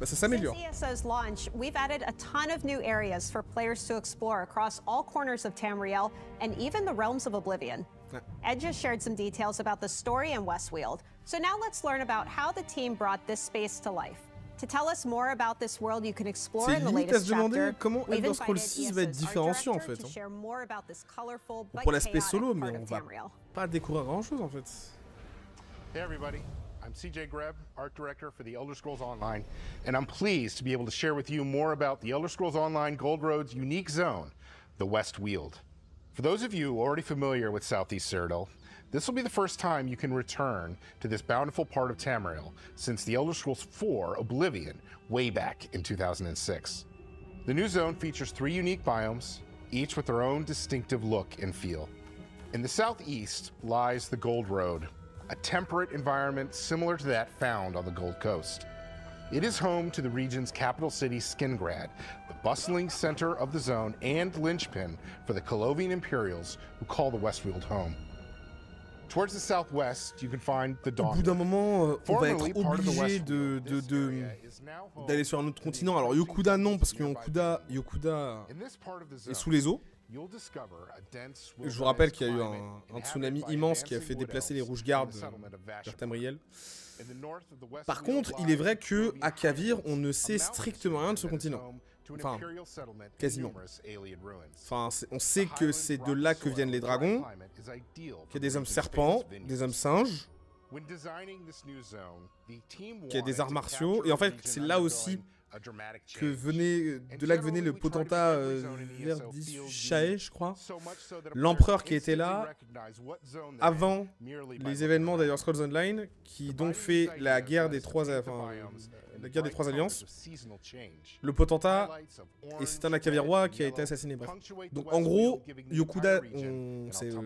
ça s'améliore. Since ESO's launch, we've added a ton of new areas for players to explore across all corners of Tamriel and even the realms of Oblivion. Ed just shared some details about the story in Westweald, so now let's learn about how the team brought this space to life. To tell us more about this world you can explore in the latest chapter, we've invited ESO's art director to share more about this colorful but pour l'aspect chaotic solo, mais part on of va Tamriel. pas découvrir grand-chose en fait. Hey everybody, I'm CJ Greb, art director for the Elder Scrolls Online, and I'm pleased to be able to share with you more about the Elder Scrolls Online Gold Road's unique zone, the Westweald. For those of you already familiar with Southeast Cyrodiil, this will be the first time you can return to this bountiful part of Tamriel since the Elder Scrolls 4 Oblivion way back in 2006. The new zone features 3 unique biomes, each with their own distinctive look and feel. In the southeast lies the Gold Road, a temperate environment similar to that found on the Gold Coast. It is home to the region's capital city, Skingrad, the bustling center of the zone and linchpin for the Colovian Imperials who call the Westweald home. Towards the southwest, you can find the Dawn. Au bout d'un moment, on va être obligé d'aller sur un autre continent. Alors Yokuda non, parce que Yokuda est sous les eaux. Je vous rappelle qu'il y a eu un tsunami immense qui a fait déplacer les rouges-gardes vers Tamriel. Par contre, il est vrai que à Kavir, on ne sait strictement rien de ce continent. Enfin, quasiment. Enfin, on sait que c'est de là que viennent les dragons, qu'il y a des hommes serpents, des hommes singes, qu'il y a des arts martiaux, et en fait, c'est là aussi de là que venait le potentat Verdishae, je crois, l'empereur qui était là avant les événements d'Elder Scrolls Online, qui donc fait la guerre des trois alliances. Le potentat, et c'est un Akavirois qui a été assassiné. Bref. Donc en gros, Yokuda,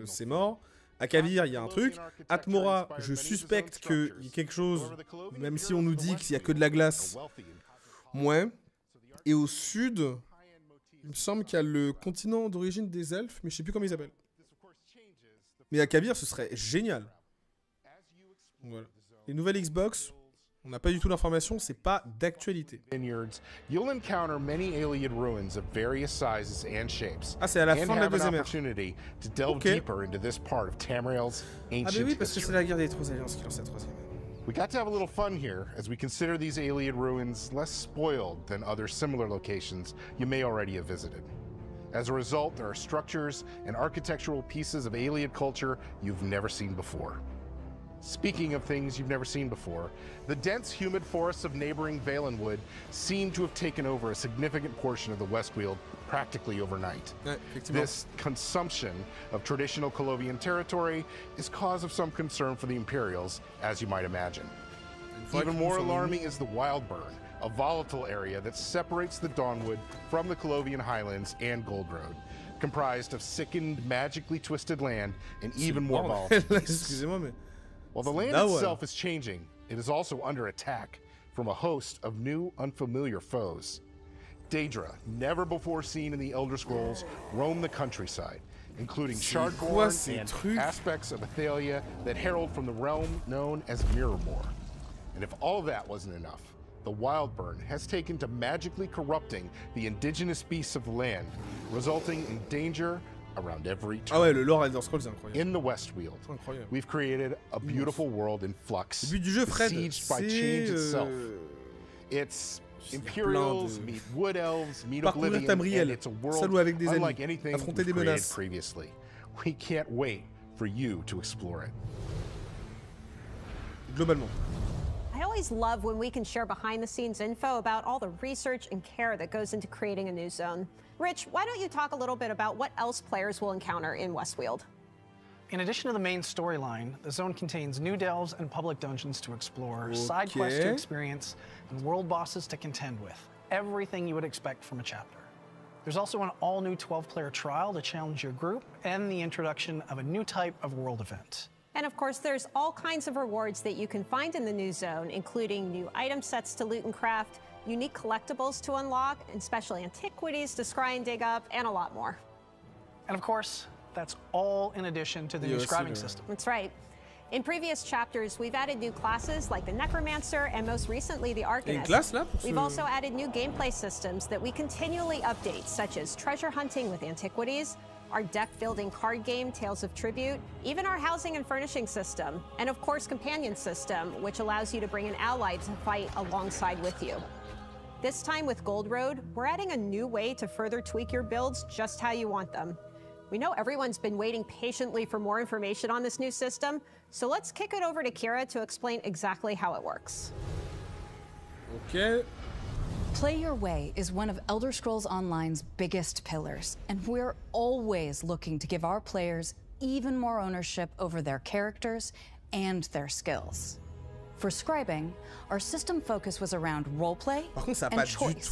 c'est mort. Akavir, il y a un truc. Atmora, je suspecte qu'il y a quelque chose, même si on nous dit qu'il n'y a que de la glace. Ouais. Et au sud, il me semble qu'il y a le continent d'origine des elfes, mais je sais plus comment il s'appelle. Mais Akavir, ce serait génial. Voilà. Les nouvelles Xbox, on n'a pas du tout d'informations, c'est pas d'actualité. Ah, c'est à la fin de la deuxième ère. Ok. Ah mais oui, parce que c'est la guerre des trois alliances qui lance la troisième. We got to have a little fun here as we consider these Iliad ruins less spoiled than other similar locations you may already have visited. As a result, there are structures and architectural pieces of Iliad culture you've never seen before. Speaking of things you've never seen before, the dense, humid forests of neighboring Valenwood seem to have taken over a significant portion of the Westweald practically overnight. This consumption of traditional Colovian territory is cause of some concern for the Imperials, as you might imagine. Even more alarming is the Wildburn, a volatile area that separates the Dawnwood from the Colovian Highlands and Gold Road, comprised of sickened, magically twisted land and even more volatile beasts. While the land itself is changing, it is also under attack from a host of new, unfamiliar foes. Daedra, never before seen in the Elder Scrolls, roam the countryside, including Shardborn and aspects of Athalia that herald from the realm known as Mirrormoor. And if all of that wasn't enough, the Wildburn has taken to magically corrupting the indigenous beasts of the land, resulting in danger around every turn. Ah ouais, le lore Elder Scrolls, c'est incroyable. In the Westweald, we've created a beautiful world in flux. Le but du jeu, Fred, c'est It's Imperials meet Wood Elves meet Oblivion, and it's a world unlike anything we've created previously. We can't wait for you to explore it. Globalement. I always love when we can share behind-the-scenes info about all the research and care that goes into creating a new zone. Rich, why don't you talk a little bit about what else players will encounter in Westweald? In addition to the main storyline, the zone contains new delves and public dungeons to explore, side quests to experience, and world bosses to contend with. Everything you would expect from a chapter. There's also an all-new 12-player trial to challenge your group, and the introduction of a new type of world event. And of course, there's all kinds of rewards that you can find in the new zone, including new item sets to loot and craft, unique collectibles to unlock, and special antiquities to scry and dig up, and a lot more. And of course, that's all in addition to the new scribing system. That's right. In previous chapters, we've added new classes like the Necromancer and most recently the Arcanist. We've also added new gameplay systems that we continually update, such as treasure hunting with antiquities, our deck-building card game, Tales of Tribute, even our housing and furnishing system, and of course, companion system, which allows you to bring an ally to fight alongside with you. This time with Gold Road, we're adding a new way to further tweak your builds just how you want them. We know everyone's been waiting patiently for more information on this new system, so let's kick it over to Kira to explain exactly how it works. Okay. Play Your Way is one of Elder Scrolls Online's biggest pillars, and we're always looking to give our players even more ownership over their characters and their skills. For scribing, our system focus was around roleplay and choice.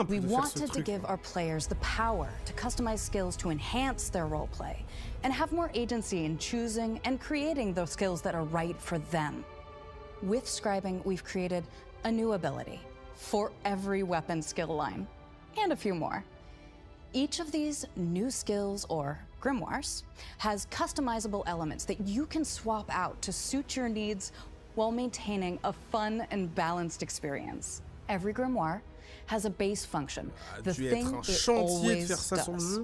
We wanted to give our players the power to customize skills to enhance their roleplay and have more agency in choosing and creating those skills that are right for them. With scribing, we've created a new ability for every weapon skill line, and a few more. Each of these new skills, or grimoires, has customizable elements that you can swap out to suit your needs while maintaining a fun and balanced experience. Every grimoire has a base function, the thing it always does.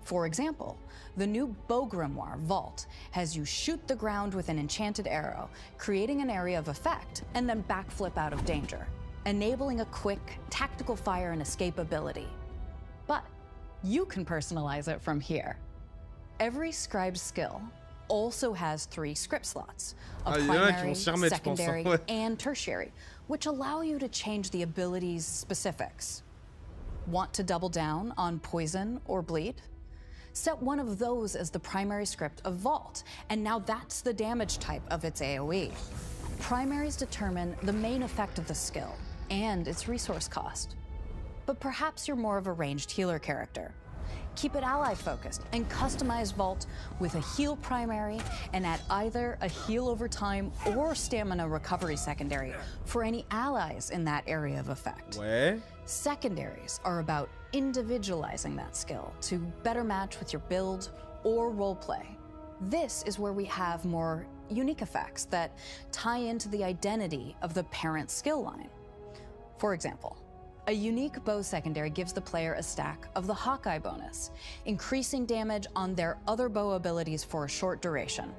For example, the new bow grimoire, Vault, has you shoot the ground with an enchanted arrow, creating an area of effect, and then backflip out of danger. enabling a quick, tactical fire and escape ability. But you can personalize it from here. Every scribe skill also has 3 script slots, a primary, secondary, and tertiary, which allow you to change the ability's specifics. Want to double down on poison or bleed? Set one of those as the primary script of Vault, and now that's the damage type of its AoE. Primaries determine the main effect of the skill and its resource cost. But perhaps you're more of a ranged healer character. Keep it ally-focused and customize Vault with a heal primary and add either a heal over time or stamina recovery secondary for any allies in that area of effect. Ouais. Secondaries are about individualizing that skill to better match with your build or roleplay. This is where we have more unique effects that tie into the identity of the parent skill line. For example, a unique bow secondary gives the player a stack of the Hawkeye bonus, increasing damage on their other bow abilities for a short duration.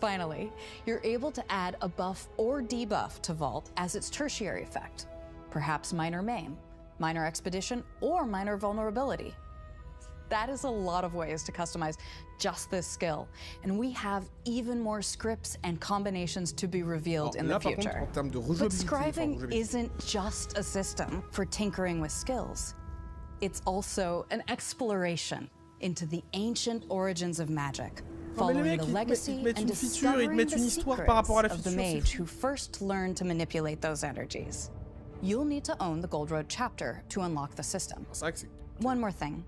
Finally, you're able to add a buff or debuff to Vault as its tertiary effect, perhaps minor maim, minor expedition, or minor vulnerability. That is a lot of ways to customize just this skill, and we have even more scripts and combinations to be revealed in the future. But scribing isn't just a system for tinkering with skills. It's also an exploration into the ancient origins of magic, following the legacy and discovering the secrets of the mage who first learned to manipulate those energies. You'll need to own the Gold Road chapter to unlock the system. One more thing.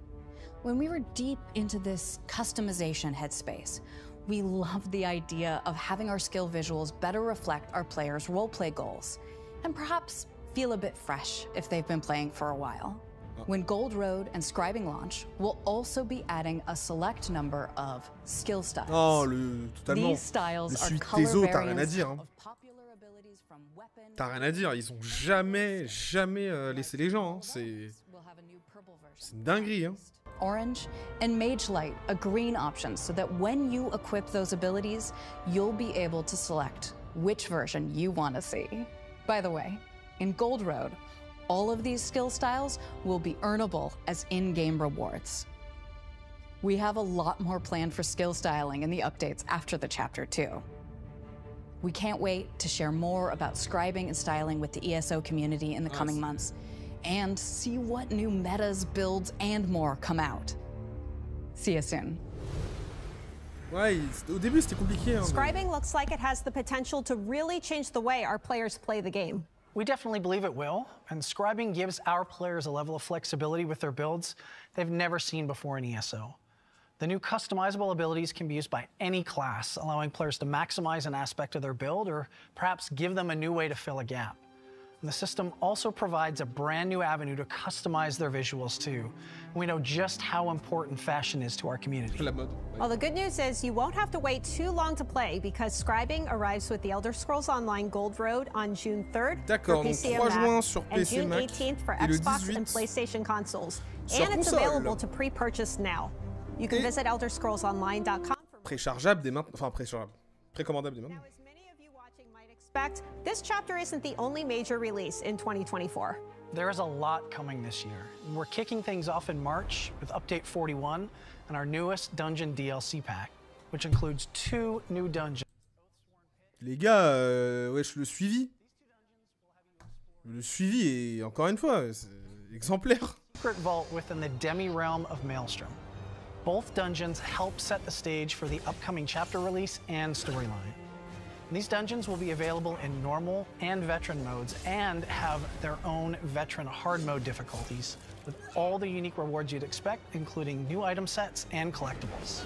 When we were deep into this customization headspace, we loved the idea of having our skill visuals better reflect our players' roleplay goals, and perhaps feel a bit fresh if they've been playing for a while. When Gold Road and Scribing launch, we'll also be adding a select number of skill styles. Oh, totalement. These styles le are suite color des autres, t'as rien à variants dire. Hein. T'as rien à dire, ils ont jamais laissé les gens. Hein. C'est une dinguerie. Hein. Orange, and Mage Light, a green option, so that when you equip those abilities, you'll be able to select which version you want to see. By the way, in Gold Road, all of these skill styles will be earnable as in-game rewards. We have a lot more planned for skill styling in the updates after the Chapter 2. We can't wait to share more about scribing and styling with the ESO community in the coming months, and see what new metas, builds, and more come out. See you soon. Ouais, au début c'était compliqué. Hein, Scribing looks like it has the potential to really change the way our players play the game. We definitely believe it will, and scribing gives our players a level of flexibility with their builds they've never seen before in ESO. The new customizable abilities can be used by any class, allowing players to maximize an aspect of their build or perhaps give them a new way to fill a gap. And the system also provides a brand new avenue to customize their visuals too. And we know just how important fashion is to our community. Well, the good news is you won't have to wait too long to play because scribing arrives with the Elder Scrolls Online Gold Road on June 3rd for PC and Mac, and June 18th for Xbox and PlayStation consoles. And it's available to pre-purchase now. You can visit elderscrollsonline.com for préchargeable dès maintenant, enfin préchargeable, précommandable dès maintenant. This chapter isn't the only major release in 2024. There is a lot coming this year. We're kicking things off in March with Update 41 and our newest Dungeon DLC pack, which includes 2 new dungeons. Les gars, wesh, le suivi. Le suivi est, encore une fois, exemplaire. Secret Vault within the demi-realm of Maelstrom. Both dungeons help set the stage for the upcoming chapter release and storyline. These dungeons will be available in normal and veteran modes and have their own veteran hard mode difficulties with all the unique rewards you'd expect, including new item sets and collectibles.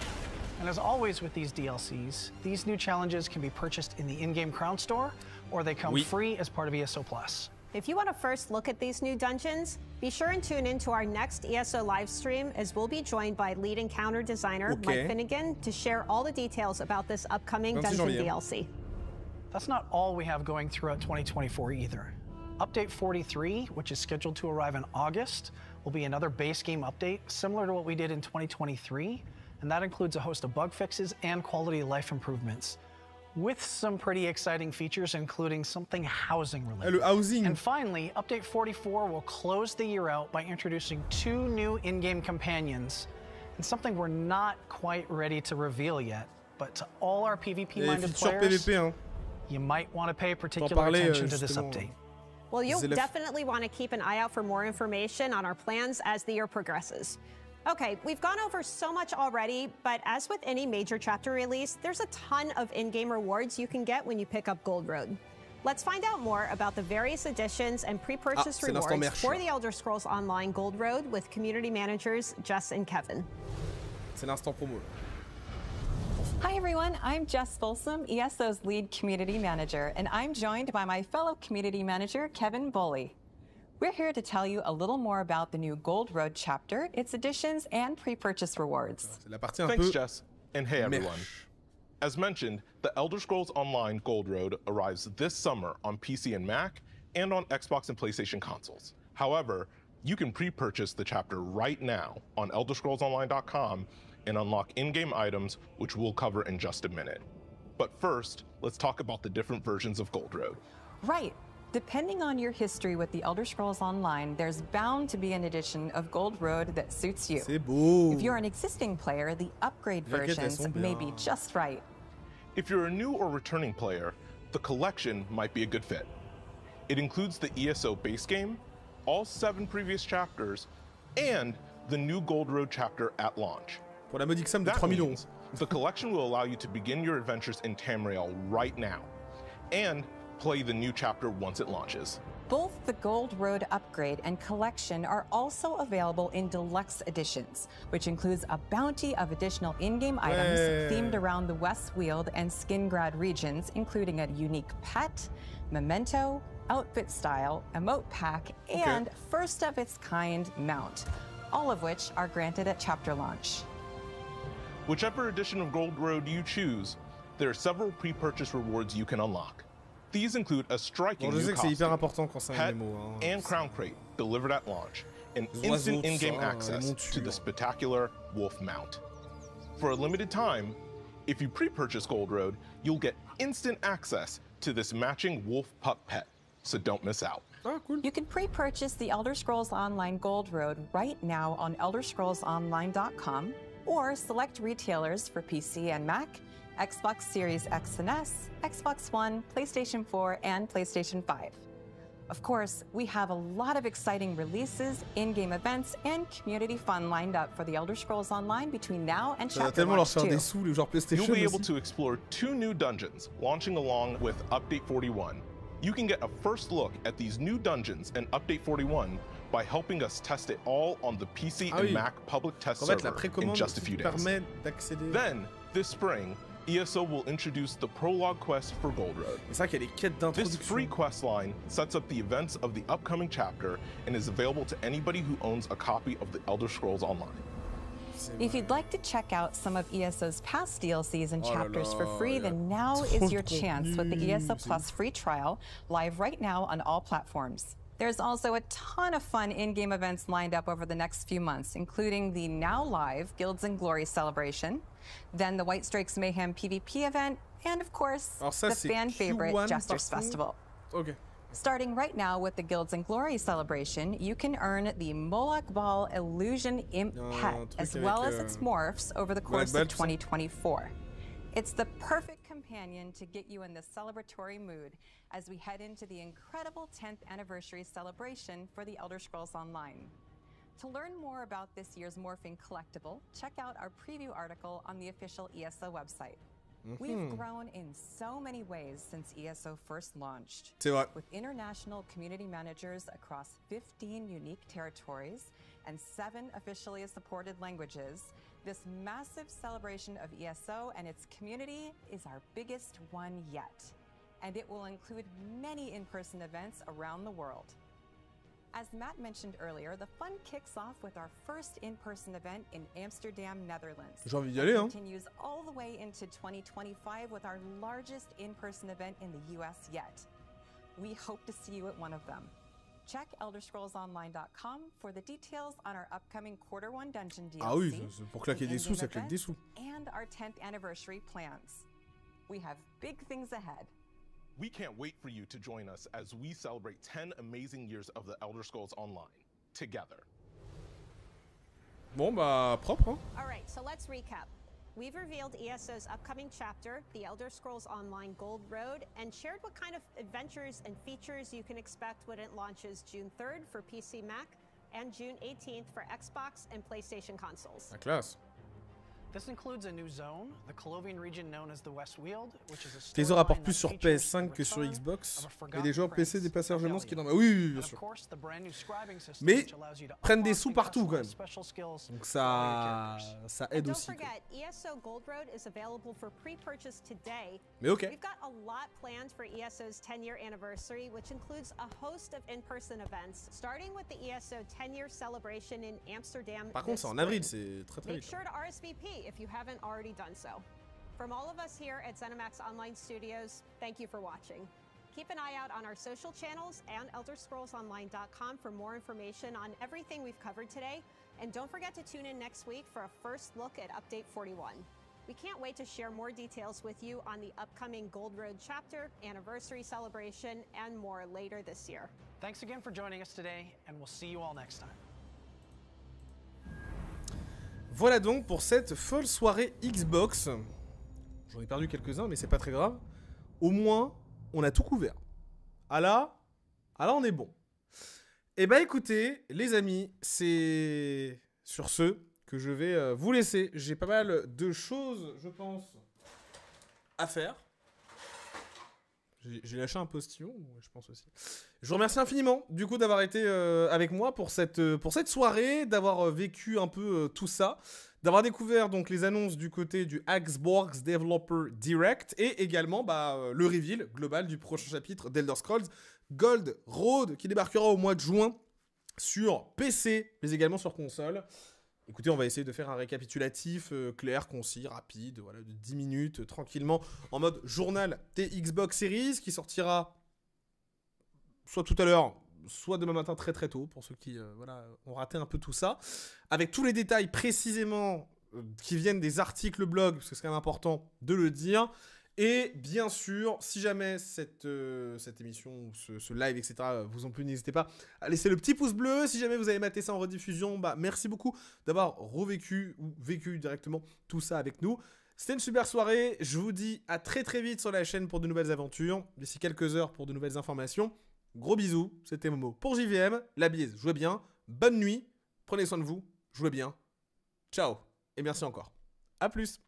And as always with these DLCs, these new challenges can be purchased in the in-game Crown Store or they come free as part of ESO Plus. If you want to first look at these new dungeons, be sure and tune in to our next ESO live stream as we'll be joined by lead encounter designer Mike Finnegan to share all the details about this upcoming dungeon DLC. That's not all we have going throughout 2024 either. Update 43, which is scheduled to arrive in August, will be another base game update similar to what we did in 2023, and that includes a host of bug fixes and quality of life improvements. with some pretty exciting features, including something housing related. Le housing. And finally, Update 44 will close the year out by introducing 2 new in-game companions, and something we're not quite ready to reveal yet. But to all our PvP-minded players, PvP, hein. you might want to pay particular attention to this update. Well, you'll definitely want to keep an eye out for more information on our plans as the year progresses. Okay, we've gone over so much already, but as with any major chapter release, there's a ton of in-game rewards you can get when you pick up Gold Road. Let's find out more about the various editions and pre-purchase rewards for the Elder Scrolls Online Gold Road with community managers Jess and Kevin. C'est l'instant promo. Hi everyone, I'm Jess Folsom, ESO's lead community manager, and I'm joined by my fellow community manager, Kevin Bully. We're here to tell you a little more about the new Gold Road chapter, its additions, and pre-purchase rewards. Thanks, Jess, and hey everyone. As mentioned, the Elder Scrolls Online Gold Road arrives this summer on PC and Mac, and on Xbox and PlayStation consoles. However, you can pre-purchase the chapter right now on ElderScrollsOnline.com and unlock in-game items, which we'll cover in just a minute. But first, let's talk about the different versions of Gold Road. Right. Depending on your history with the Elder Scrolls Online, there's bound to be an edition of Gold Road that suits you. C'est beau. If you're an existing player, the upgrade versions may be just right. If you're a new or returning player, the collection might be a good fit. It includes the ESO base game, all 7 previous chapters, and the new Gold Road chapter at launch. Pour la modique somme de 3 000 euros. The collection will allow you to begin your adventures in Tamriel right now, and play the new chapter once it launches. Both the Gold Road upgrade and collection are also available in deluxe editions, which includes a bounty of additional in-game items themed around the West Weald and Skingrad regions, including a unique pet, memento, outfit style, emote pack, and first of its kind mount, all of which are granted at chapter launch. Whichever edition of Gold Road you choose, there are several pre-purchase rewards you can unlock. These include a striking new costume, pet, and crown crate delivered at launch, and instant in-game access to the spectacular wolf mount. For a limited time, if you pre-purchase Gold Road, you'll get instant access to this matching wolf pup pet, so don't miss out. You can pre-purchase the Elder Scrolls Online Gold Road right now on ElderScrollsOnline.com, or select retailers for PC and Mac, Xbox Series X and S, Xbox One, PlayStation 4, and PlayStation 5. Of course, we have a lot of exciting releases, in-game events, and community fun lined up for the Elder Scrolls Online between now and chapter launch 2. You'll be able to explore 2 new dungeons launching along with Update 41. You can get a first look at these new dungeons and Update 41 by helping us test it all on the PC and Mac public test server in just a few days. Then, this spring, ESO will introduce the prologue quest for Gold Road. This free quest line sets up the events of the upcoming chapter and is available to anybody who owns a copy of the Elder Scrolls Online. If you'd like to check out some of ESO's past DLCs and chapters for free, then now is your chance with the ESO Plus free trial, live right now on all platforms. There's also a ton of fun in-game events lined up over the next few months, including the now live Guilds and Glory celebration, then the White Strikes Mayhem PvP event, and of course, the fan favorite Jester's Festival. Starting right now with the Guilds and Glory celebration, you can earn the Moloch Ball Illusion Imp pet, as well as its morphs over the course of 2024. It's the perfect companion to get you in the celebratory mood as we head into the incredible 10th anniversary celebration for the Elder Scrolls Online. To learn more about this year's morphing collectible, check out our preview article on the official ESO website. We've grown in so many ways since ESO first launched. With international community managers across 15 unique territories and 7 officially supported languages, this massive celebration of ESO and its community is our biggest one yet. And it will include many in-person events around the world. As Matt mentioned earlier, the fun kicks off with our first in-person event in Amsterdam, Netherlands. J'ai envie d'y aller, hein. Continues all the way into 2025 with our largest in-person event in the US yet. We hope to see you at one of them. Check ElderScrollsOnline.com for the details on our upcoming Q1 Dungeon DLC. Ah oui, pour claquer des sous, ça claque des sous. And our 10th anniversary plans. We have big things ahead. We can't wait for you to join us as we celebrate 10 amazing years of the Elder Scrolls Online together. Bon bah propre hein. All right, so let's recap. We've revealed ESO's upcoming chapter, The Elder Scrolls Online Gold Road, and shared what kind of adventures and features you can expect when it launches June 3rd for PC, Mac, and June 18th for Xbox and PlayStation consoles. La classe. This includes a new zone, the Colovian region known as the West Weald, which is a Teaser rapporte plus sur PS5 que sur Xbox, et des joueurs PC dépassent largement ce qui est normal. Oui, bien sûr. Mais prennent des sous partout quand même. Donc ça aide aussi. Mais ok. We've got a lot planned for ESO's 10-year anniversary, which includes a host of in-person events, starting with the ESO 10-year celebration in Amsterdam. Par contre, c'est en avril, c'est très vite. Make sure to RSVP if you haven't already done so. From all of us here at ZeniMax Online Studios, thank you for watching. Keep an eye out on our social channels and ElderScrollsOnline.com for more information on everything we've covered today. And don't forget to tune in next week for a first look at Update 41. We can't wait to share more details with you on the upcoming Gold Road chapter, anniversary celebration, and more later this year. Thanks again for joining us today, and we'll see you all next time. Voilà donc pour cette folle soirée Xbox. J'en ai perdu quelques-uns, mais c'est pas très grave. Au moins, on a tout couvert. Ah là, on est bon. Eh bah écoutez, les amis, c'est sur ce que je vais vous laisser. J'ai pas mal de choses, je pense, à faire. J'ai lâché un postillon, je pense aussi. Je vous remercie infiniment, du coup, d'avoir été avec moi pour cette soirée, d'avoir vécu un peu tout ça, d'avoir découvert donc les annonces du côté du Xbox Developer Direct et également le reveal global du prochain chapitre d'Elder Scrolls Gold Road qui débarquera au mois de juin sur PC, mais également sur console. Écoutez, on va essayer de faire un récapitulatif clair, concis, rapide, voilà, de 10 minutes, tranquillement, en mode journal des Xbox Series, qui sortira soit tout à l'heure, soit demain matin très très tôt, pour ceux qui ont raté un peu tout ça, avec tous les détails précisément qui viennent des articles blog, parce que c'est quand même important de le dire. Et bien sûr, si jamais cette émission, ce live, etc. vous ont plu, n'hésitez pas à laisser le petit pouce bleu. Si jamais vous avez maté ça en rediffusion, merci beaucoup d'avoir revécu ou vécu directement tout ça avec nous. C'était une super soirée. Je vous dis à très très vite sur la chaîne pour de nouvelles aventures. D'ici quelques heures pour de nouvelles informations. Gros bisous, c'était Momo pour JVM. La bise, jouez bien. Bonne nuit. Prenez soin de vous. Jouez bien. Ciao. Et merci encore. À plus.